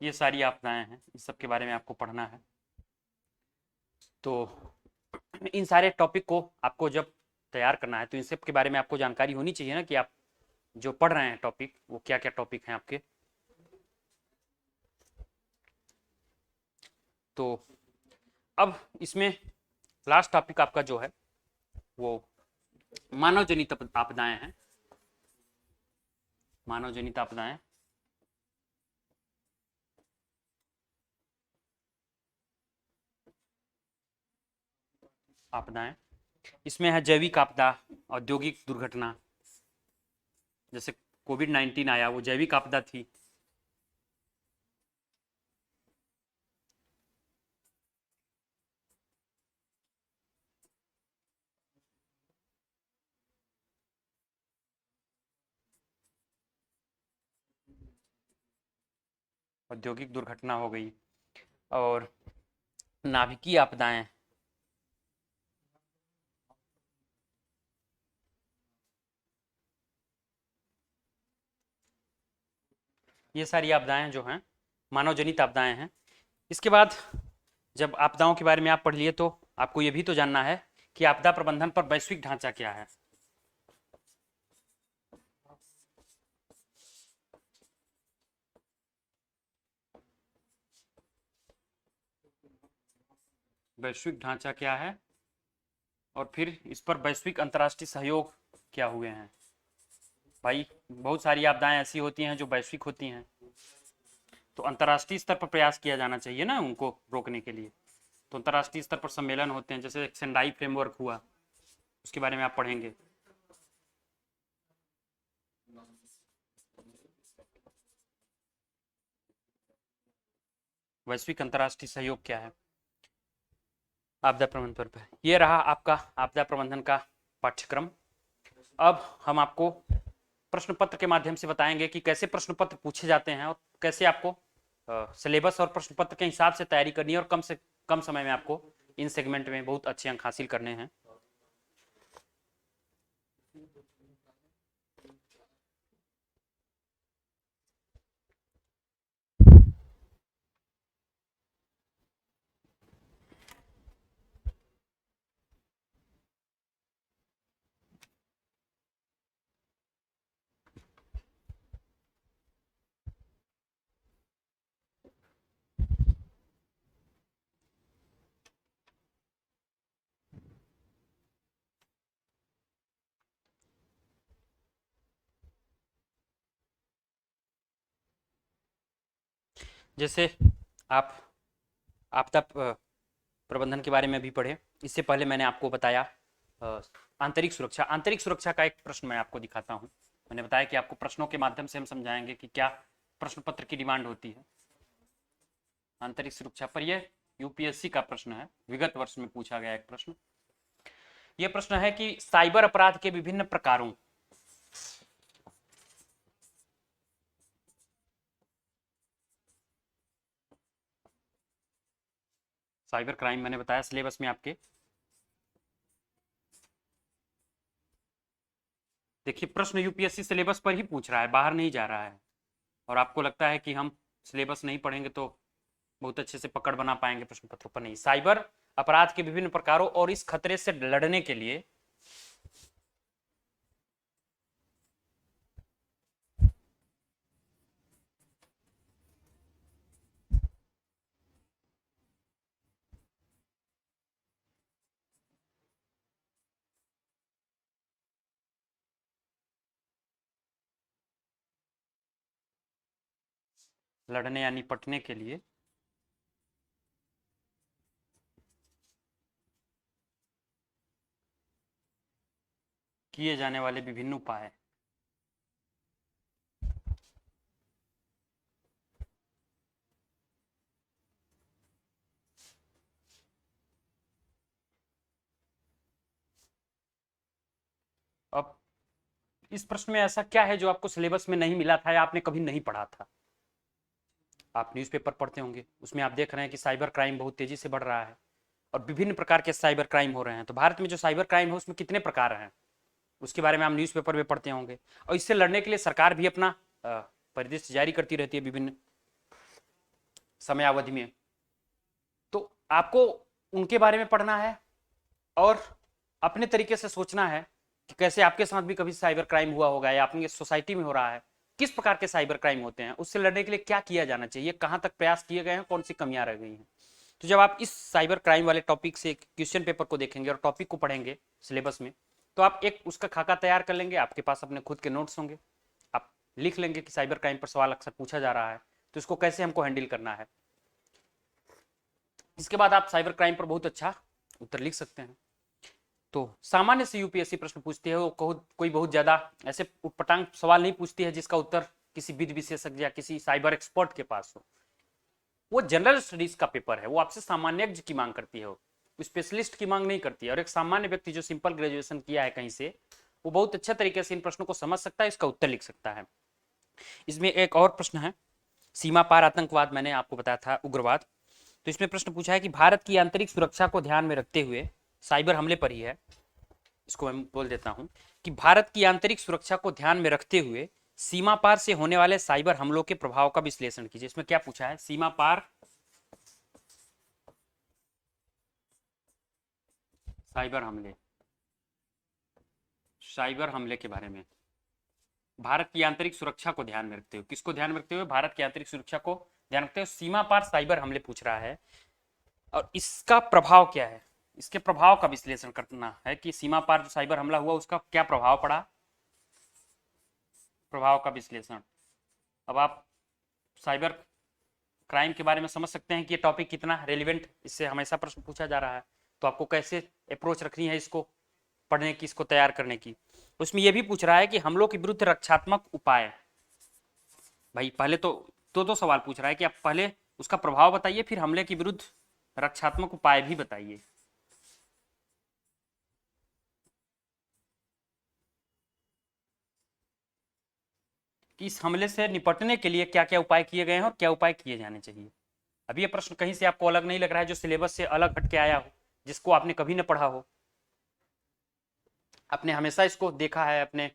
ये सारी आपदाएं हैं, इस सब के बारे में आपको पढ़ना है। तो इन सारे टॉपिक को आपको जब तैयार करना है तो इन सब के बारे में आपको जानकारी होनी चाहिए ना, कि आप जो पढ़ रहे हैं टॉपिक, वो क्या क्या टॉपिक हैं आपके। तो अब इसमें लास्ट टॉपिक आपका जो है वो मानव जनित आपदाएं हैं। मानव जनित आपदाएं, आपदाएं इसमें है जैविक आपदा, औद्योगिक दुर्घटना, जैसे कोविड-19 आया, वो जैविक आपदा थी। औद्योगिक दुर्घटना हो गई, और नाभिकीय आपदाएं, ये सारी आपदाएं जो हैं मानव जनित आपदाएं हैं। इसके बाद जब आपदाओं के बारे में आप पढ़ लिए तो आपको ये भी तो जानना है कि आपदा प्रबंधन पर वैश्विक ढांचा क्या है। वैश्विक ढांचा क्या है, और फिर इस पर वैश्विक अंतर्राष्ट्रीय सहयोग क्या हुए हैं। भाई बहुत सारी आपदाएं ऐसी होती हैं जो वैश्विक होती हैं, तो अंतर्राष्ट्रीय स्तर पर प्रयास किया जाना चाहिए ना उनको रोकने के लिए। तो अंतर्राष्ट्रीय स्तर पर सम्मेलन होते हैं, जैसे सेंडाई फ्रेमवर्क हुआ, उसके बारे में आप पढ़ेंगे। वैश्विक अंतर्राष्ट्रीय सहयोग क्या है आपदा प्रबंधन पर। ये रहा आपका आपदा प्रबंधन का पाठ्यक्रम। अब हम आपको प्रश्न पत्र के माध्यम से बताएंगे कि कैसे प्रश्न पत्र पूछे जाते हैं और कैसे आपको सिलेबस और प्रश्न पत्र के हिसाब से तैयारी करनी है, और कम से कम समय में आपको इन सेगमेंट में बहुत अच्छे अंक हासिल करने हैं। जैसे आप आपदा प्रबंधन के बारे में भी पढ़े, इससे पहले मैंने आपको बताया आंतरिक सुरक्षा। आंतरिक सुरक्षा का एक प्रश्न मैं आपको दिखाता हूँ। मैंने बताया कि आपको प्रश्नों के माध्यम से हम समझाएंगे कि क्या प्रश्न पत्र की डिमांड होती है आंतरिक सुरक्षा पर। यह यूपीएससी का प्रश्न है, विगत वर्ष में पूछा गया एक प्रश्न। यह प्रश्न है कि साइबर अपराध के विभिन्न प्रकारों, साइबर क्राइम मैंने बताया सिलेबस में आपके देखिए, प्रश्न यूपीएससी सिलेबस पर ही पूछ रहा है, बाहर नहीं जा रहा है। और आपको लगता है कि हम सिलेबस नहीं पढ़ेंगे तो बहुत अच्छे से पकड़ बना पाएंगे प्रश्न पत्रों पर, नहीं। साइबर अपराध के विभिन्न प्रकारों और इस खतरे से लड़ने के लिए लड़ने या निपटने के लिए किए जाने वाले विभिन्न उपाय। अब इस प्रश्न में ऐसा क्या है जो आपको सिलेबस में नहीं मिला था या आपने कभी नहीं पढ़ा था? आप न्यूज़पेपर पढ़ते होंगे, उसमें आप देख रहे हैं कि साइबर क्राइम बहुत तेजी से बढ़ रहा है और विभिन्न प्रकार के साइबर क्राइम हो रहे हैं। तो भारत में जो साइबर क्राइम है उसमें कितने प्रकार हैं, उसके बारे में आप न्यूज़पेपर में पढ़ते होंगे। और इससे लड़ने के लिए सरकार भी अपना परिदृश्य जारी करती रहती है विभिन्न समयावधि में। तो आपको उनके बारे में पढ़ना है और अपने तरीके से सोचना है कि कैसे आपके साथ भी कभी साइबर क्राइम हुआ होगा या अपनी सोसाइटी में हो रहा है, किस प्रकार के साइबर क्राइम होते हैं, उससे लड़ने के लिए क्या किया जाना चाहिए, कहां तक प्रयास किए गए हैं, कौन सी कमियां रह गई हैं। तो जब आप इस साइबर क्राइम वाले टॉपिक से क्वेश्चन पेपर को देखेंगे और टॉपिक को पढ़ेंगे सिलेबस में, तो आप एक उसका खाका तैयार कर लेंगे, आपके पास अपने खुद के नोट्स होंगे, आप लिख लेंगे कि साइबर क्राइम पर सवाल अक्सर पूछा जा रहा है तो इसको कैसे हमको हैंडल करना है। इसके बाद आप साइबर क्राइम पर बहुत अच्छा उत्तर लिख सकते हैं। तो सामान्य से यूपीएससी प्रश्न पूछती है, वो कोई बहुत ज्यादा ऐसे उटपटांग सवाल नहीं पूछती है जिसका उत्तर किसी विधि विशेषज्ञ या किसी साइबर एक्सपर्ट के पास हो। वो जनरल स्टडीज का पेपर है, वो आपसे सामान्यज्ञ की मांग करती है, वो स्पेशलिस्ट की मांग नहीं करती है। और एक सामान्य व्यक्ति जो सिंपल ग्रेजुएशन किया है कहीं से, वो बहुत अच्छे तरीके से इन प्रश्नों को समझ सकता है, इसका उत्तर लिख सकता है। इसमें एक और प्रश्न है, सीमा पार आतंकवाद, मैंने आपको बताया था उग्रवाद। तो इसमें प्रश्न पूछा है कि भारत की आंतरिक सुरक्षा को ध्यान में रखते हुए, साइबर हमले पर ही है, इसको मैं बोल देता हूं कि भारत की आंतरिक सुरक्षा को ध्यान में रखते हुए सीमा पार से होने वाले साइबर हमलों के प्रभाव का विश्लेषण कीजिए। इसमें क्या पूछा है, सीमा पार साइबर हमले, साइबर हमले के बारे में भारत की आंतरिक सुरक्षा को ध्यान में रखते हुए, किसको ध्यान में रखते हुए, भारत की आंतरिक सुरक्षा को ध्यान रखते हुए सीमा पार साइबर हमले पूछ रहा है और इसका प्रभाव क्या है, इसके प्रभाव का विश्लेषण करना है कि सीमा पार जो साइबर हमला हुआ उसका क्या प्रभाव पड़ा, प्रभाव का विश्लेषण। अब आप साइबर क्राइम के बारे में समझ सकते हैं कि ये टॉपिक कितना रेलिवेंट, इससे हमेशा प्रश्न पूछा जा रहा है, तो आपको कैसे अप्रोच रखनी है इसको पढ़ने की, इसको तैयार करने की। उसमें यह भी पूछ रहा है कि हमलों के विरुद्ध रक्षात्मक उपाय। भाई पहले तो दो सवाल पूछ रहा है कि आप पहले उसका प्रभाव बताइए, फिर हमले के विरुद्ध रक्षात्मक उपाय भी बताइए। कि इस हमले से निपटने के लिए क्या क्या उपाय किए गए हैं और क्या उपाय किए जाने चाहिए। अब ये प्रश्न कहीं से आपको अलग नहीं लग रहा है, जो सिलेबस से अलग हट के आया हो, जिसको आपने कभी न पढ़ा हो, आपने हमेशा इसको देखा है, अपने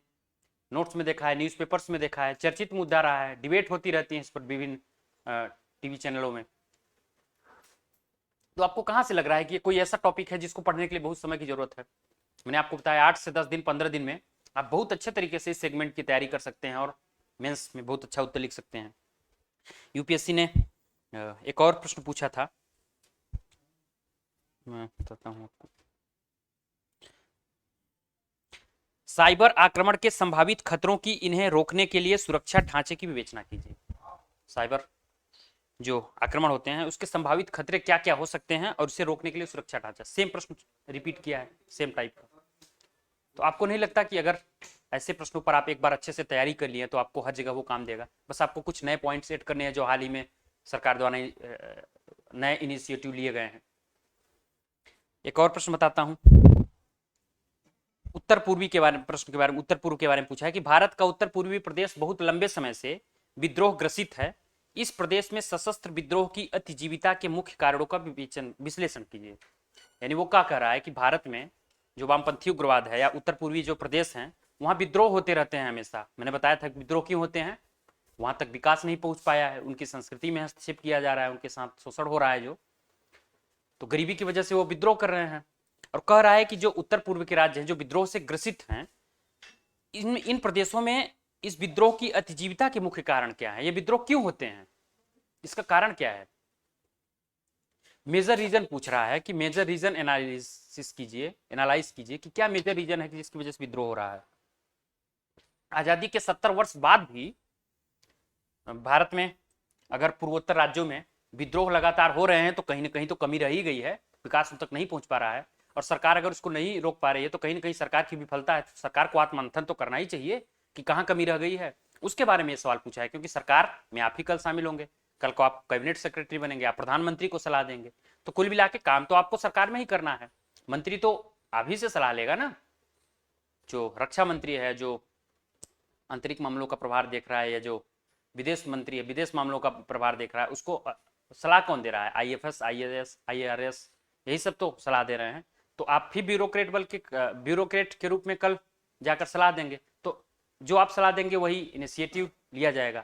नोट्स में देखा है, न्यूज़पेपर्स में देखा है, चर्चित मुद्दा रहा है, डिबेट होती रहती है इस पर विभिन्न टीवी चैनलों में। तो आपको कहाँ से लग रहा है कि ये कोई ऐसा टॉपिक है जिसको पढ़ने के लिए बहुत समय की जरूरत है? मैंने आपको बताया 8 से 10 दिन 15 दिन में आप बहुत अच्छे तरीके से इस सेगमेंट की तैयारी कर सकते हैं और मेंस में बहुत अच्छा उत्तर लिख सकते हैं। यूपीएससी ने एक और प्रश्न पूछा था, मैं बताता हूँ आपको। साइबर आक्रमण के संभावित खतरों की इन्हें रोकने के लिए सुरक्षा ढांचे की विवेचना कीजिए। साइबर जो आक्रमण होते हैं उसके संभावित खतरे क्या क्या हो सकते हैं और उसे रोकने के लिए सुरक्षा ढांचा। सेम प्रश्न रिपीट किया है, सेम टाइप का। तो आपको नहीं लगता कि अगर ऐसे प्रश्नों पर आप एक बार अच्छे से तैयारी कर लिए तो आपको हर जगह वो काम देगा? बस आपको कुछ नए पॉइंट्स ऐड करने हैं जो हाल ही में सरकार द्वारा नए इनिशिएटिव लिए गए हैं। एक और प्रश्न बताता हूं, उत्तर पूर्वी के बारे में, प्रश्न के बारे में, उत्तर पूर्व के बारे में पूछा है कि भारत का उत्तर पूर्वी प्रदेश बहुत लंबे समय से विद्रोह ग्रसित है, इस प्रदेश में सशस्त्र विद्रोह की अतिजीविता के मुख्य कारणों का विश्लेषण कीजिए। यानी वो क्या कह रहा है कि भारत में जो वामपंथी उग्रवाद है या उत्तर पूर्वी जो प्रदेश हैं वहां विद्रोह होते रहते हैं हमेशा। मैंने बताया था कि विद्रोह क्यों होते हैं, वहां तक विकास नहीं पहुंच पाया है, उनकी संस्कृति में हस्तक्षेप किया जा रहा है, उनके साथ शोषण हो रहा है, जो तो गरीबी की वजह से वो विद्रोह कर रहे हैं। और कह रहा है कि जो उत्तर पूर्व के राज्य हैं जो विद्रोह से ग्रसित हैं, इन प्रदेशों में इस विद्रोह की अतिजीविता के मुख्य कारण क्या है, ये विद्रोह क्यों होते हैं, इसका कारण क्या है। मेजर रीजन पूछ रहा है कि मेजर रीजन एनालिसिस कीजिए, एनालाइज कीजिए कि क्या मेजर रीजन है कि जिसकी वजह से विद्रोह हो रहा है। आजादी के 70 वर्ष बाद भी भारत में अगर पूर्वोत्तर राज्यों में विद्रोह लगातार हो रहे हैं तो कहीं ना कहीं तो कमी रह ही गई है, विकास उन तक नहीं पहुंच पा रहा है। और सरकार अगर उसको नहीं रोक पा रही है तो कहीं ना कहीं सरकार की विफलता है। तो सरकार को आत्ममंथन तो करना ही चाहिए कि कहाँ कमी रह गई है, उसके बारे में ये सवाल पूछा है। क्योंकि सरकार में आप ही कल शामिल होंगे, कल को आप कैबिनेट सेक्रेटरी बनेंगे, आप प्रधानमंत्री को सलाह देंगे, तो कुल मिला के काम तो आपको सरकार में ही करना है। मंत्री तो आप ही से सलाह लेगा ना, जो रक्षा मंत्री है, जो आंतरिक मामलों का प्रभार देख रहा है, या जो विदेश मंत्री है, विदेश मामलों का प्रभार देख रहा है, उसको सलाह कौन दे रहा है, आईएफएस, आईएएस, आईआरएस, यही सब तो सलाह दे रहे हैं। तो आप भी ब्यूरोक्रेट के रूप में कल जाकर सलाह देंगे, तो जो आप सलाह देंगे वही इनिशिएटिव लिया जाएगा।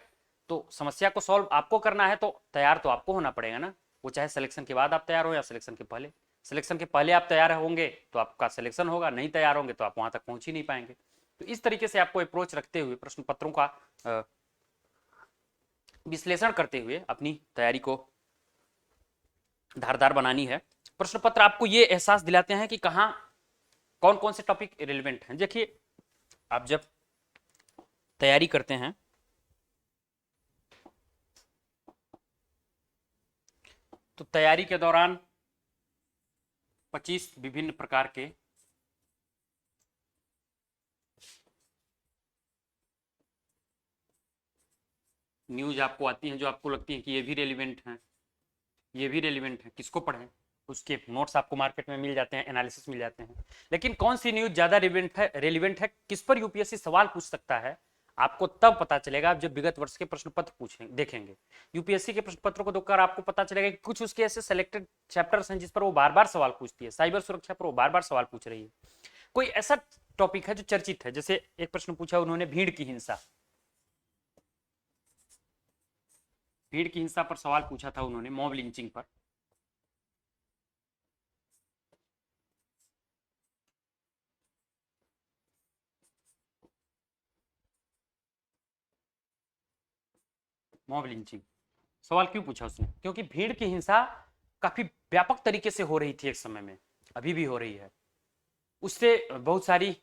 तो समस्या को सॉल्व आपको करना है, तो तैयार तो आपको होना पड़ेगा ना, वो चाहे सिलेक्शन के बाद आप तैयार हो या सिलेक्शन के पहले। सिलेक्शन के पहले आप तैयार होंगे तो आपका सिलेक्शन होगा, नहीं तैयार होंगे तो आप वहां तक पहुंच ही नहीं पाएंगे। तो इस तरीके से आपको अप्रोच रखते हुए, प्रश्न पत्रों का विश्लेषण करते हुए अपनी तैयारी को धारदार बनानी है। प्रश्न पत्र आपको ये एहसास दिलाते हैं कि कहाँ कौन कौन से टॉपिक रिलेवेंट हैं। देखिए, आप जब तैयारी करते हैं तो तैयारी के दौरान 25 विभिन्न प्रकार के न्यूज आपको आती हैं, जो आपको लगती है कि ये भी रेलिवेंट हैं, ये भी रेलिवेंट है, किसको पढ़ें, उसके नोट्स आपको मार्केट में मिल जाते हैं, एनालिसिस मिल जाते हैं। लेकिन कौन सी न्यूज ज्यादा रेलिवेंट है, किस पर यूपीएससी सवाल पूछ सकता है, आपको तब पता चलेगा जब विगत वर्ष के प्रश्न पत्र पूछेंगे, देखेंगे। यूपीएससी के प्रश्न पत्रों को देखकर आपको पता चलेगा कि कुछ उसके ऐसे सेलेक्टेड चैप्टर्स हैं जिस पर वो बार बार सवाल पूछती है। साइबर सुरक्षा पर वो बार बार सवाल पूछ रही है। कोई ऐसा टॉपिक है जो चर्चित है, जैसे एक प्रश्न पूछा उन्होंने भीड़ की हिंसा, भीड़ की हिंसा पर सवाल पूछा था उन्होंने, मॉब लिंचिंग पर। मॉब लिंचिंग सवाल क्यों पूछा उसने, क्योंकि भीड़ की हिंसा काफी व्यापक तरीके से हो रही थी एक समय में, अभी भी हो रही है। उससे बहुत सारी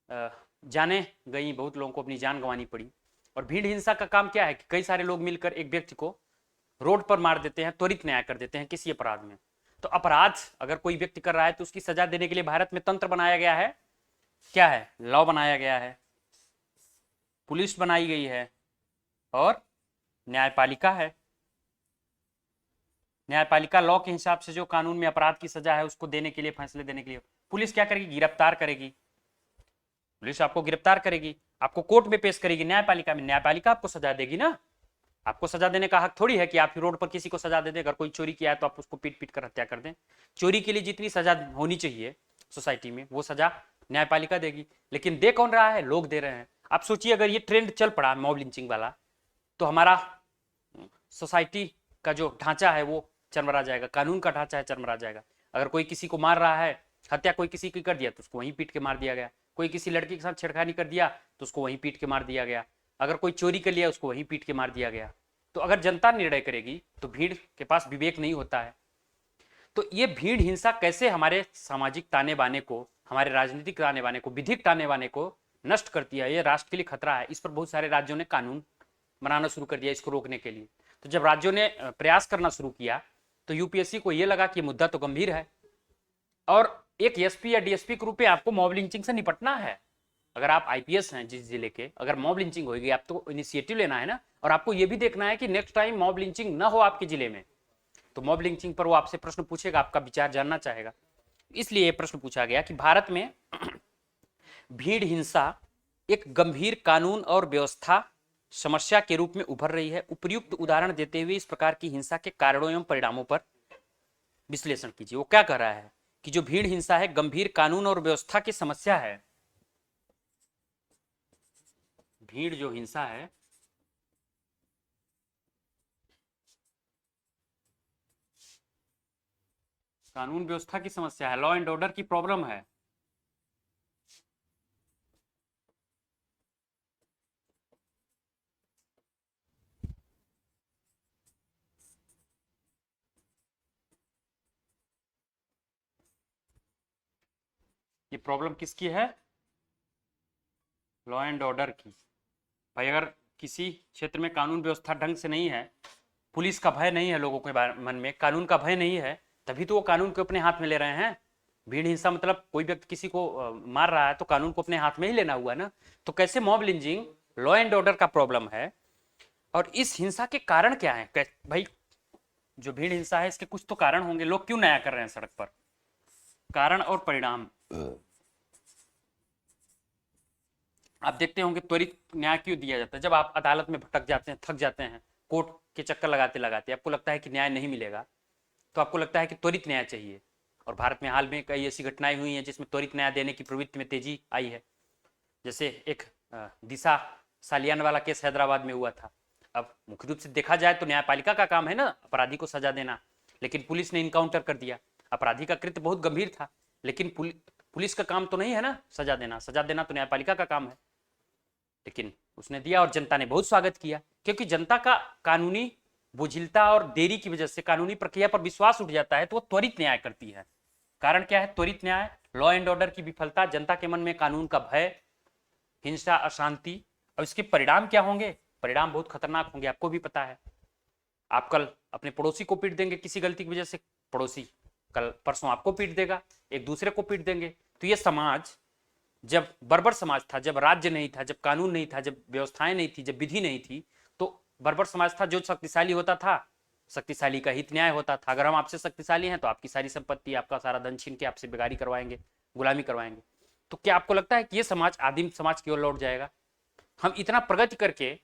जानें गई, बहुत लोगों को अपनी जान गंवानी पड़ी। और भीड़ हिंसा का काम क्या है कि कई सारे लोग मिलकर एक व्यक्ति को रोड पर मार देते हैं, त्वरित न्याय कर देते हैं किसी अपराध में। तो अपराध अगर कोई व्यक्ति कर रहा है तो उसकी सजा देने के लिए भारत में तंत्र बनाया गया है, क्या है, लॉ बनाया गया है, पुलिस बनाई गई है और न्यायपालिका है। न्यायपालिका लॉ के हिसाब से जो कानून में अपराध की सजा है उसको देने के लिए, फैसले देने के लिए पुलिस क्या करेगी, गिरफ्तार करेगी। पुलिस आपको गिरफ्तार करेगी, आपको कोर्ट में पेश करेगी, न्यायपालिका में, न्यायपालिका आपको सजा देगी ना। आपको सजा देने का हक थोड़ी है कि आप रोड पर किसी को सजा दे दें। अगर कोई चोरी किया है तो आप उसको पीट पीट कर हत्या कर दें। चोरी के लिए जितनी सजा होनी चाहिए सोसाइटी में वो सजा न्यायपालिका देगी। लेकिन दे कौन रहा है, लोग दे रहे हैं। आप सोचिए अगर ये ट्रेंड चल पड़ा मॉब लिंचिंग वाला, तो हमारा सोसाइटी का जो ढांचा है वो चरमरा जाएगा, कानून का ढांचा है चरमरा जाएगा। अगर कोई किसी को मार रहा है, हत्या कोई किसी की कर दिया तो उसको वहीं पीट के मार दिया गया। कोई किसी लड़की के साथ छेड़खानी कर दिया तो उसको वहीं पीट के मार दिया गया। अगर कोई चोरी कर लिया उसको वहीं पीट के मार दिया गया। तो अगर जनता निर्णय करेगी तो भीड़ के पास विवेक नहीं होता है। तो ये भीड़ हिंसा कैसे हमारे सामाजिक ताने बाने को, हमारे राजनीतिक ताने बाने को, विधिक ताने बाने को नष्ट करती है, ये राष्ट्र के लिए खतरा है। इस पर बहुत सारे राज्यों ने कानून बनाना शुरू कर दिया इसको रोकने के लिए। तो जब राज्यों ने प्रयास करना शुरू किया तो यूपीएससी को यह लगा कि मुद्दा तो गंभीर है और एक एसपी या डीएसपी के रूप में आपको मॉब लिंचिंग से निपटना है। अगर आप आईपीएस हैं जिस जिले के, अगर मॉब लिंचिंग होगी आप तो इनिशिएटिव लेना है ना। और आपको यह भी देखना है कि नेक्स्ट टाइम मॉब लिंचिंग ना हो आपके जिले में। तो मॉब लिंचिंग पर वो आपसे प्रश्न पूछेगा, आपका विचार जानना चाहेगा। इसलिए यह प्रश्न पूछा गया कि भारत में भीड़ हिंसा एक गंभीर कानून और व्यवस्था समस्या के रूप में उभर रही है। उपयुक्त उदाहरण देते हुए इस प्रकार की हिंसा के कारणों एवं परिणामों पर विश्लेषण कीजिए। वो क्या कह रहा है कि जो भीड़ हिंसा है गंभीर कानून और व्यवस्था की समस्या है। भीड़ जो हिंसा है, कानून व्यवस्था की समस्या है, लॉ एंड ऑर्डर की प्रॉब्लम है। ये प्रॉब्लम किसकी है? लॉ एंड ऑर्डर की। भाई अगर किसी क्षेत्र में कानून व्यवस्था ढंग से नहीं है, पुलिस का भय नहीं है, लोगों के मन में कानून का भय नहीं है, तभी तो वो कानून को अपने हाथ में ले रहे हैं। भीड़ हिंसा मतलब कोई व्यक्ति किसी को मार रहा है तो कानून को अपने हाथ में ही लेना हुआ ना। तो कैसे mob lynching law and order का प्रॉब्लम है? और इस हिंसा के कारण क्या है? भाई जो भीड़ हिंसा है इसके कुछ तो कारण होंगे, लोग क्यों नया कर रहे हैं सड़क पर? कारण और परिणाम आप देखते होंगे। त्वरित न्याय क्यों दिया जाता है? जब आप अदालत में भटक जाते हैं, थक जाते हैं, कोर्ट के चक्कर लगाते लगाते आपको लगता है कि न्याय नहीं मिलेगा, तो आपको लगता है कि त्वरित न्याय चाहिए। और भारत में हाल में कई ऐसी घटनाएं हुई हैं जिसमें त्वरित न्याय देने की प्रवृत्ति में तेजी आई है। जैसे एक दिशा सालियान वाला केस हैदराबाद में हुआ था। अब मुख्य रूप से देखा जाए तो न्यायपालिका का काम है ना अपराधी को सजा देना, लेकिन पुलिस ने इनकाउंटर कर दिया। अपराधी का कृत्य बहुत गंभीर था, लेकिन पुलिस का काम तो नहीं है ना सजा देना। सजा देना तो न्यायपालिका का काम है, लेकिन उसने दिया और जनता ने बहुत स्वागत किया, क्योंकि जनता का कानूनी बोझिलता और देरी की वजह से कानूनी प्रक्रिया पर विश्वास उठ जाता है, तो वो त्वरित न्याय करती है। कारण क्या है त्वरित न्याय? लॉ एंड ऑर्डर की विफलता, जनता के मन में कानून का भय, हिंसा, अशांति। और इसके परिणाम क्या होंगे? परिणाम बहुत खतरनाक होंगे, आपको भी पता है। आप कल अपने पड़ोसी को पीट देंगे किसी गलती की वजह से, पड़ोसी कल परसों आपको पीट देगा, एक दूसरे को पीट देंगे। तो ये समाज जब बर्बर समाज था, जब राज्य नहीं था, जब कानून नहीं था, जब व्यवस्थाएं नहीं थी, जब विधि नहीं थी, तो बर्बर समाज था। जो शक्तिशाली होता था, शक्तिशाली का हित न्याय होता था। अगर हम आपसे शक्तिशाली हैं तो आपकी सारी संपत्ति, आपका सारा धन छीन के आपसे बेगारी करवाएंगे, गुलामी करवाएंगे। तो क्या आपको लगता है कि ये समाज आदिम समाज की ओर लौट जाएगा? हम इतना प्रगति करके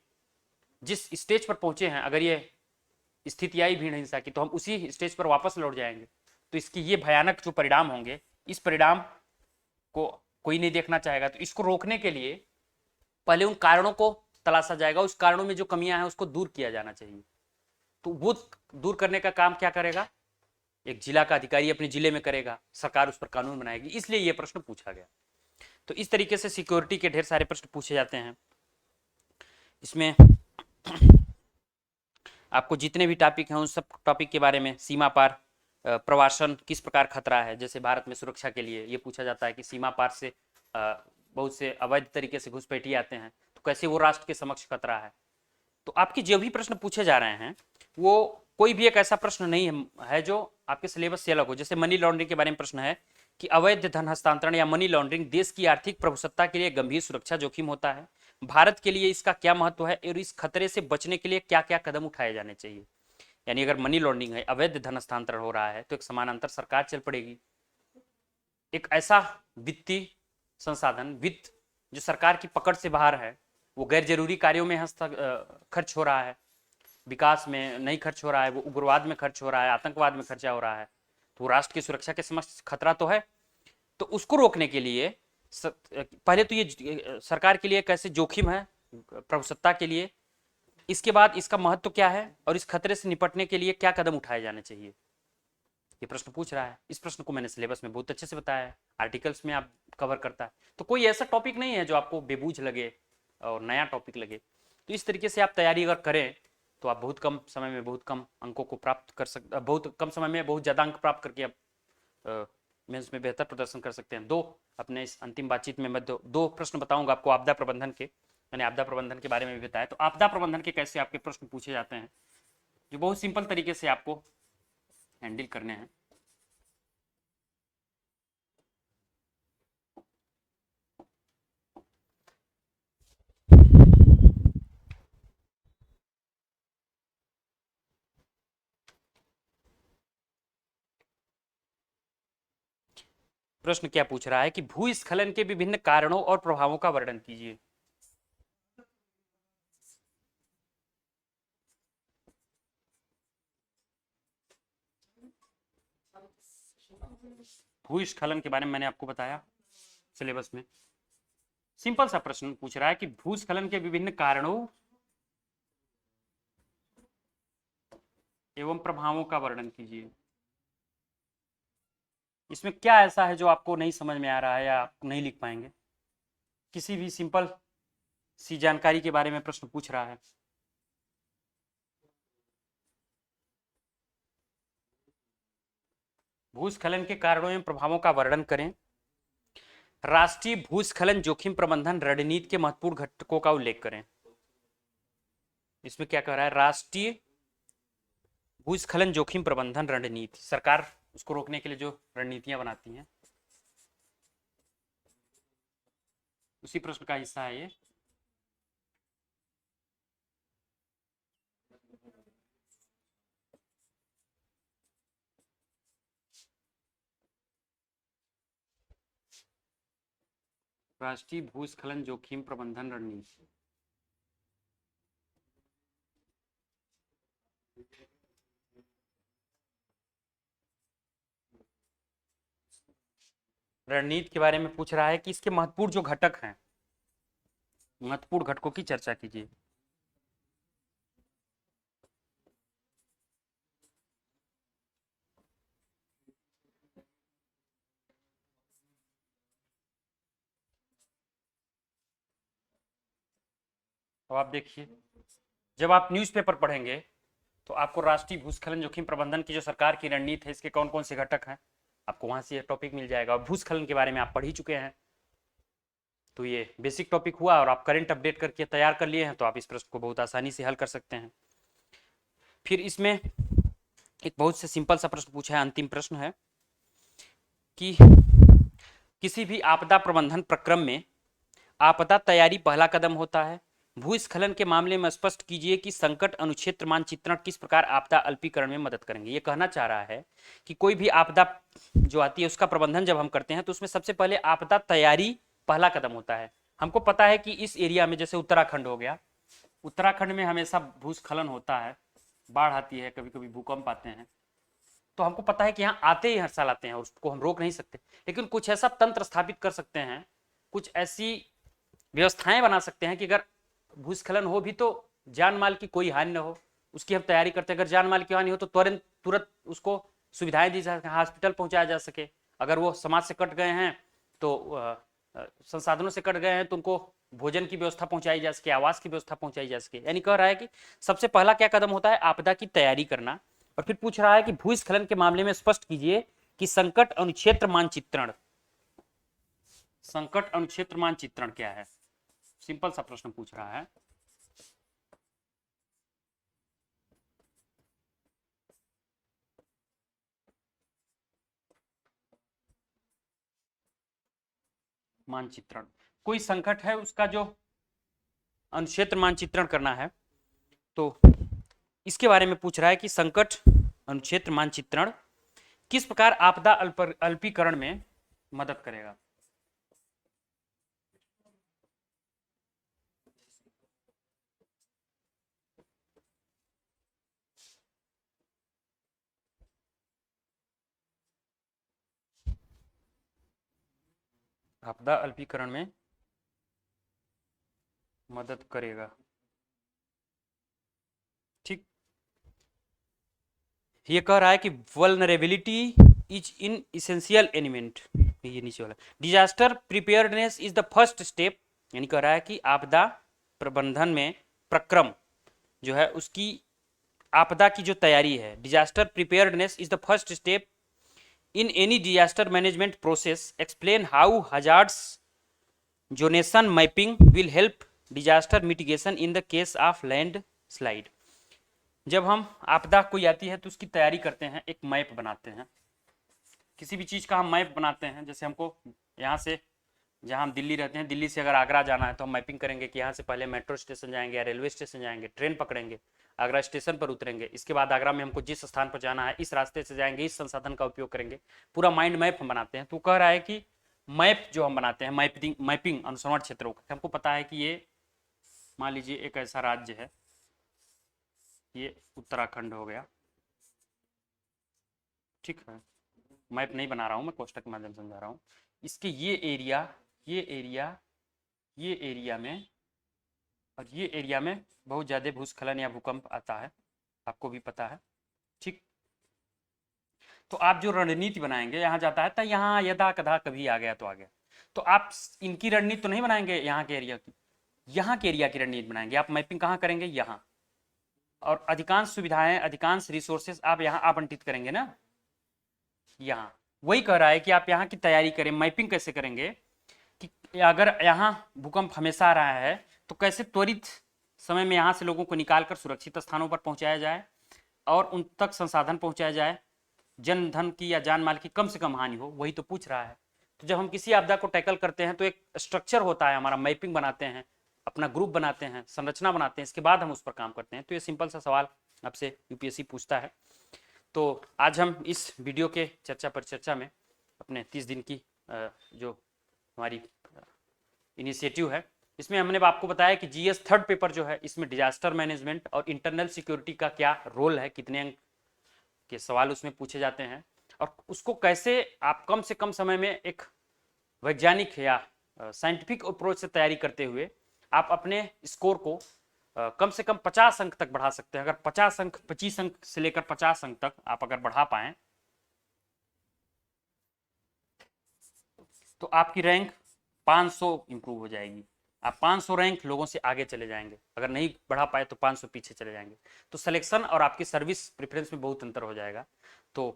जिस स्टेज पर पहुंचे हैं, अगर ये स्थिति आई भीड़ हिंसा की, तो हम उसी स्टेज पर वापस लौट जाएंगे। तो इसकी ये भयानक जो परिणाम होंगे, इस परिणाम को कोई नहीं देखना चाहेगा। तो इसको रोकने के लिए पहले उन कारणों को तलाशा जाएगा, उस कारणों में जो कमियां हैं उसको दूर किया जाना चाहिए। तो वो दूर करने का काम क्या करेगा? एक जिला का अधिकारी अपने जिले में करेगा, सरकार उस पर कानून बनाएगी। इसलिए ये प्रश्न पूछा गया। तो इस तरीके से सिक्योरिटी के ढेर सारे प्रश्न पूछे जाते हैं। इसमें आपको जितने भी टॉपिक हैं उन सब टॉपिक के बारे में, सीमा पार प्रवासन किस प्रकार खतरा है, जैसे भारत में सुरक्षा के लिए ये पूछा जाता है कि सीमा पार से बहुत से अवैध तरीके से घुसपैठिए आते हैं, तो कैसे वो राष्ट्र के समक्ष खतरा है। तो आपकी जो भी प्रश्न पूछे जा रहे हैं वो कोई भी एक ऐसा प्रश्न नहीं है जो आपके सिलेबस से अलग हो। जैसे मनी लॉन्ड्रिंग के बारे में प्रश्न है कि अवैध धन हस्तांतरण या मनी लॉन्ड्रिंग देश की आर्थिक प्रभुसत्ता के लिए गंभीर सुरक्षा जोखिम होता है। भारत के लिए इसका क्या महत्व है और इस खतरे से बचने के लिए क्या क्या कदम उठाए जाने चाहिए। यानी अगर मनी लॉन्ड्रिंग है, अवैध धन हस्तांतरण हो रहा है, तो एक समानांतर सरकार चल पड़ेगी। एक ऐसा वित्तीय संसाधन, वित्त जो सरकार की पकड़ से बाहर है, वो गैर जरूरी कार्यों में खर्च हो रहा है, विकास में नहीं खर्च हो रहा है, वो उग्रवाद में खर्च हो रहा है, आतंकवाद में खर्चा हो रहा है, तो राष्ट्र की सुरक्षा के समक्ष खतरा तो है। तो उसको रोकने के लिए पहले तो ये सरकार के लिए कैसे जोखिम है प्रभुसत्ता के लिए, इसके बाद इसका महत्व क्या है और इस खतरे से निपटने के लिए क्या कदम उठाए जाने चाहिए, ये प्रश्न पूछ रहा है। इस प्रश्न को मैंने सिलेबस में बहुत अच्छे से बताया है, आर्टिकल्स में आप कवर करता है। तो कोई ऐसा टॉपिक नहीं है जो आपको बेबूझ लगे और नया टॉपिक लगे। तो इस तरीके से आप तैयारी अगर करें तो आप बहुत कम समय में बहुत कम अंकों को प्राप्त कर सकते, बहुत कम समय में बहुत ज़्यादा अंक प्राप्त करके आप मेंस में बेहतर प्रदर्शन कर सकते हैं। दो अपने इस अंतिम बातचीत में मैं दो प्रश्न बताऊंगा आपको आपदा प्रबंधन के। मैंने आपदा प्रबंधन के बारे में भी बताया, तो आपदा प्रबंधन के कैसे आपके प्रश्न पूछे जाते हैं जो बहुत सिंपल तरीके से आपको हैंडल करने हैं। प्रश्न क्या पूछ रहा है कि भूस्खलन के विभिन्न कारणों और प्रभावों का वर्णन कीजिए। भूस्खलन के बारे में मैंने आपको बताया सिलेबस में। सिंपल सा प्रश्न पूछ रहा है कि भूस्खलन के विभिन्न कारणों एवं प्रभावों का वर्णन कीजिए। इसमें क्या ऐसा है जो आपको नहीं समझ में आ रहा है या आप नहीं लिख पाएंगे? किसी भी सिंपल सी जानकारी के बारे में प्रश्न पूछ रहा है। भूस्खलन के कारणों एवं प्रभावों का वर्णन करें। राष्ट्रीय भूस्खलन जोखिम प्रबंधन रणनीति के महत्वपूर्ण घटकों का उल्लेख करें। इसमें क्या कह रहा है? राष्ट्रीय भूस्खलन जोखिम प्रबंधन रणनीति, सरकार उसको रोकने के लिए जो रणनीतियां बनाती हैं, उसी प्रश्न का हिस्सा है ये। राष्ट्रीय भूस्खलन जोखिम प्रबंधन रणनीति। रणनीति के बारे में पूछ रहा है कि इसके महत्वपूर्ण जो घटक हैं, महत्वपूर्ण घटकों की चर्चा कीजिए। तो आप देखिए, जब आप न्यूज़पेपर पढ़ेंगे तो आपको राष्ट्रीय भूस्खलन जोखिम प्रबंधन की जो सरकार की रणनीति है, इसके कौन कौन से घटक हैं, आपको वहां से ये टॉपिक मिल जाएगा। और भूस्खलन के बारे में आप पढ़ ही चुके हैं, तो ये बेसिक टॉपिक हुआ और आप करंट अपडेट करके तैयार कर लिए हैं, तो आप इस प्रश्न को बहुत आसानी से हल कर सकते हैं। फिर इसमें एक बहुत से सिंपल सा प्रश्न पूछा है, अंतिम प्रश्न है कि किसी भी आपदा प्रबंधन प्रक्रम में आपदा तैयारी पहला कदम होता है। भूस्खलन के मामले में स्पष्ट कीजिए कि संकट अनुक्षेत्र मानचित्रण किस प्रकार आपदा अल्पीकरण में मदद करेंगे। ये कहना चाह रहा है कि कोई भी आपदा जो आती है उसका प्रबंधन जब हम करते हैं तो उसमें सबसे पहले आपदा तैयारी पहला कदम होता है। हमको पता है कि इस एरिया में, जैसे उत्तराखंड हो गया, उत्तराखंड में हमेशा भूस्खलन होता है, बाढ़ आती है, कभी कभी भूकंप आते हैं, तो हमको पता है कि यहाँ आते ही हर साल आते हैं और उसको हम रोक नहीं सकते। लेकिन कुछ ऐसा तंत्र स्थापित कर सकते हैं, कुछ ऐसी व्यवस्थाएं बना सकते हैं कि अगर भूस्खलन हो भी तो जान माल की कोई हानि न हो, उसकी हम तैयारी करते हैं। अगर जान माल की हानि हो तो तुरंत तुरंत उसको सुविधाएं दी जा सके, हॉस्पिटल पहुंचाया जा सके। अगर वो समाज से कट गए हैं तो संसाधनों से कट गए हैं तो उनको भोजन की व्यवस्था पहुंचाई जा सके, आवास की व्यवस्था पहुंचाई जा सके। यानी कह रहा है कि सबसे पहला क्या कदम होता है? आपदा की तैयारी करना। और फिर पूछ रहा है कि भूस्खलन के मामले में स्पष्ट कीजिए कि संकट अनुक्षेत्र मानचित्रण, संकट अनुक्षेत्र मानचित्रण क्या है? सिंपल सा प्रश्न पूछ रहा है। मानचित्रण, कोई संकट है उसका जो अनुक्षेत्र मानचित्रण करना है, तो इसके बारे में पूछ रहा है कि संकट अनुक्षेत्र मानचित्रण किस प्रकार आपदा अल्पीकरण में मदद करेगा। आपदा अल्पीकरण में मदद करेगा, ठीक। ये कह रहा है कि vulnerability is in essential element, ये नीचे वाला, disaster preparedness is the first step. यानी कह रहा है कि आपदा प्रबंधन में प्रक्रम जो है उसकी, आपदा की जो तैयारी है, disaster preparedness is the first step in any disaster management process. Explain how hazards zonation mapping will help disaster mitigation in the case of land slide. जब हम आपदा कोई आती है तो उसकी तैयारी करते हैं, एक मैप बनाते हैं। किसी भी चीज़ का हम मैप बनाते हैं, जैसे हमको यहाँ से, जहाँ हम दिल्ली रहते हैं, दिल्ली से अगर आगरा जाना है तो हम मैपिंग करेंगे कि यहाँ से पहले मेट्रो स्टेशन जाएंगे या रेलवे स्टेशन जाएंगे, ट्रेन पकड़ेंगे, आगरा स्टेशन पर उतरेंगे, इसके बाद आगरा में हमको जिस स्थान पर जाना है इस रास्ते से जाएंगे, इस संसाधन का उपयोग करेंगे, पूरा माइंड मैप हम बनाते हैं। तो कह रहा है कि मैप जो हम बनाते हैं, मैपिंग अनुसंधान क्षेत्रों का, हमको पता है कि ये, मान लीजिए एक ऐसा राज्य है, ये उत्तराखंड हो गया, ठीक है। मैप नहीं बना रहा हूँ मैं, कोष्टक के माध्यम से समझा रहा हूँ। इसके ये एरिया, ये एरिया, ये एरिया में और ये एरिया में बहुत ज़्यादा भूस्खलन या भूकंप आता है, आपको भी पता है, ठीक। तो आप जो रणनीति बनाएंगे, यहाँ जाता है तो यहाँ यदा कदा कभी आ गया तो आ गया, तो आप इनकी रणनीति तो नहीं बनाएंगे यहाँ के एरिया की, यहाँ के एरिया की रणनीति बनाएंगे। आप मैपिंग कहाँ करेंगे, यहाँ, और अधिकांश सुविधाएं, अधिकांश रिसोर्सेस आप यहाँ आवंटित करेंगे ना, यहाँ। वही कह रहा है कि आप यहाँ की तैयारी करें। मैपिंग कैसे करेंगे कि अगर यहाँ भूकंप हमेशा आ रहा है तो कैसे त्वरित समय में यहाँ से लोगों को निकालकर सुरक्षित स्थानों पर पहुँचाया जाए और उन तक संसाधन पहुँचाया जाए, जन धन की या जान माल की कम से कम हानि हो, वही तो पूछ रहा है। तो जब हम किसी आपदा को टैकल करते हैं तो एक स्ट्रक्चर होता है हमारा, मैपिंग बनाते हैं, अपना ग्रुप बनाते हैं, संरचना बनाते हैं, इसके बाद हम उस पर काम करते हैं। तो ये सिंपल सा सवाल आपसे यूपीएससी पूछता है। तो आज हम इस वीडियो के चर्चा पर चर्चा में अपने 30 दिन की जो हमारी इनिशिएटिव है, इसमें हमने आपको बताया कि जीएस थर्ड पेपर जो है, इसमें डिजास्टर मैनेजमेंट और इंटरनल सिक्योरिटी का क्या रोल है, कितने अंक के सवाल उसमें पूछे जाते हैं, और उसको कैसे आप कम से कम समय में एक वैज्ञानिक या साइंटिफिक अप्रोच से तैयारी करते हुए आप अपने स्कोर को कम से कम 50 अंक तक बढ़ा सकते हैं। अगर 50 अंक, 25 अंक से लेकर 50 अंक तक आप अगर बढ़ा पाएं तो आपकी रैंक 500 इंप्रूव हो जाएगी। आप 500 रैंक लोगों से आगे चले जाएंगे। अगर नहीं बढ़ा पाए तो 500 पीछे चले जाएंगे। तो सिलेक्शन और आपकी सर्विस प्रेफरेंस में बहुत अंतर हो जाएगा। तो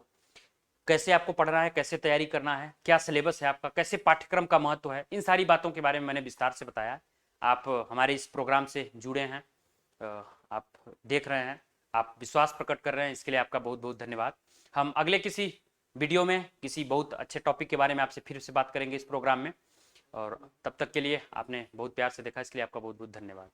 कैसे आपको पढ़ना है, कैसे तैयारी करना है, क्या सिलेबस है आपका, कैसे पाठ्यक्रम का महत्व है, इन सारी बातों के बारे में मैंने विस्तार से बताया। आप हमारे इस प्रोग्राम से जुड़े हैं, आप देख रहे हैं, आप विश्वास प्रकट कर रहे हैं, इसके लिए आपका बहुत बहुत धन्यवाद। हम अगले किसी वीडियो में किसी बहुत अच्छे टॉपिक के बारे में आपसे फिर से बात करेंगे इस प्रोग्राम में, और तब तक के लिए आपने बहुत प्यार से देखा, इसके लिए आपका बहुत बहुत धन्यवाद।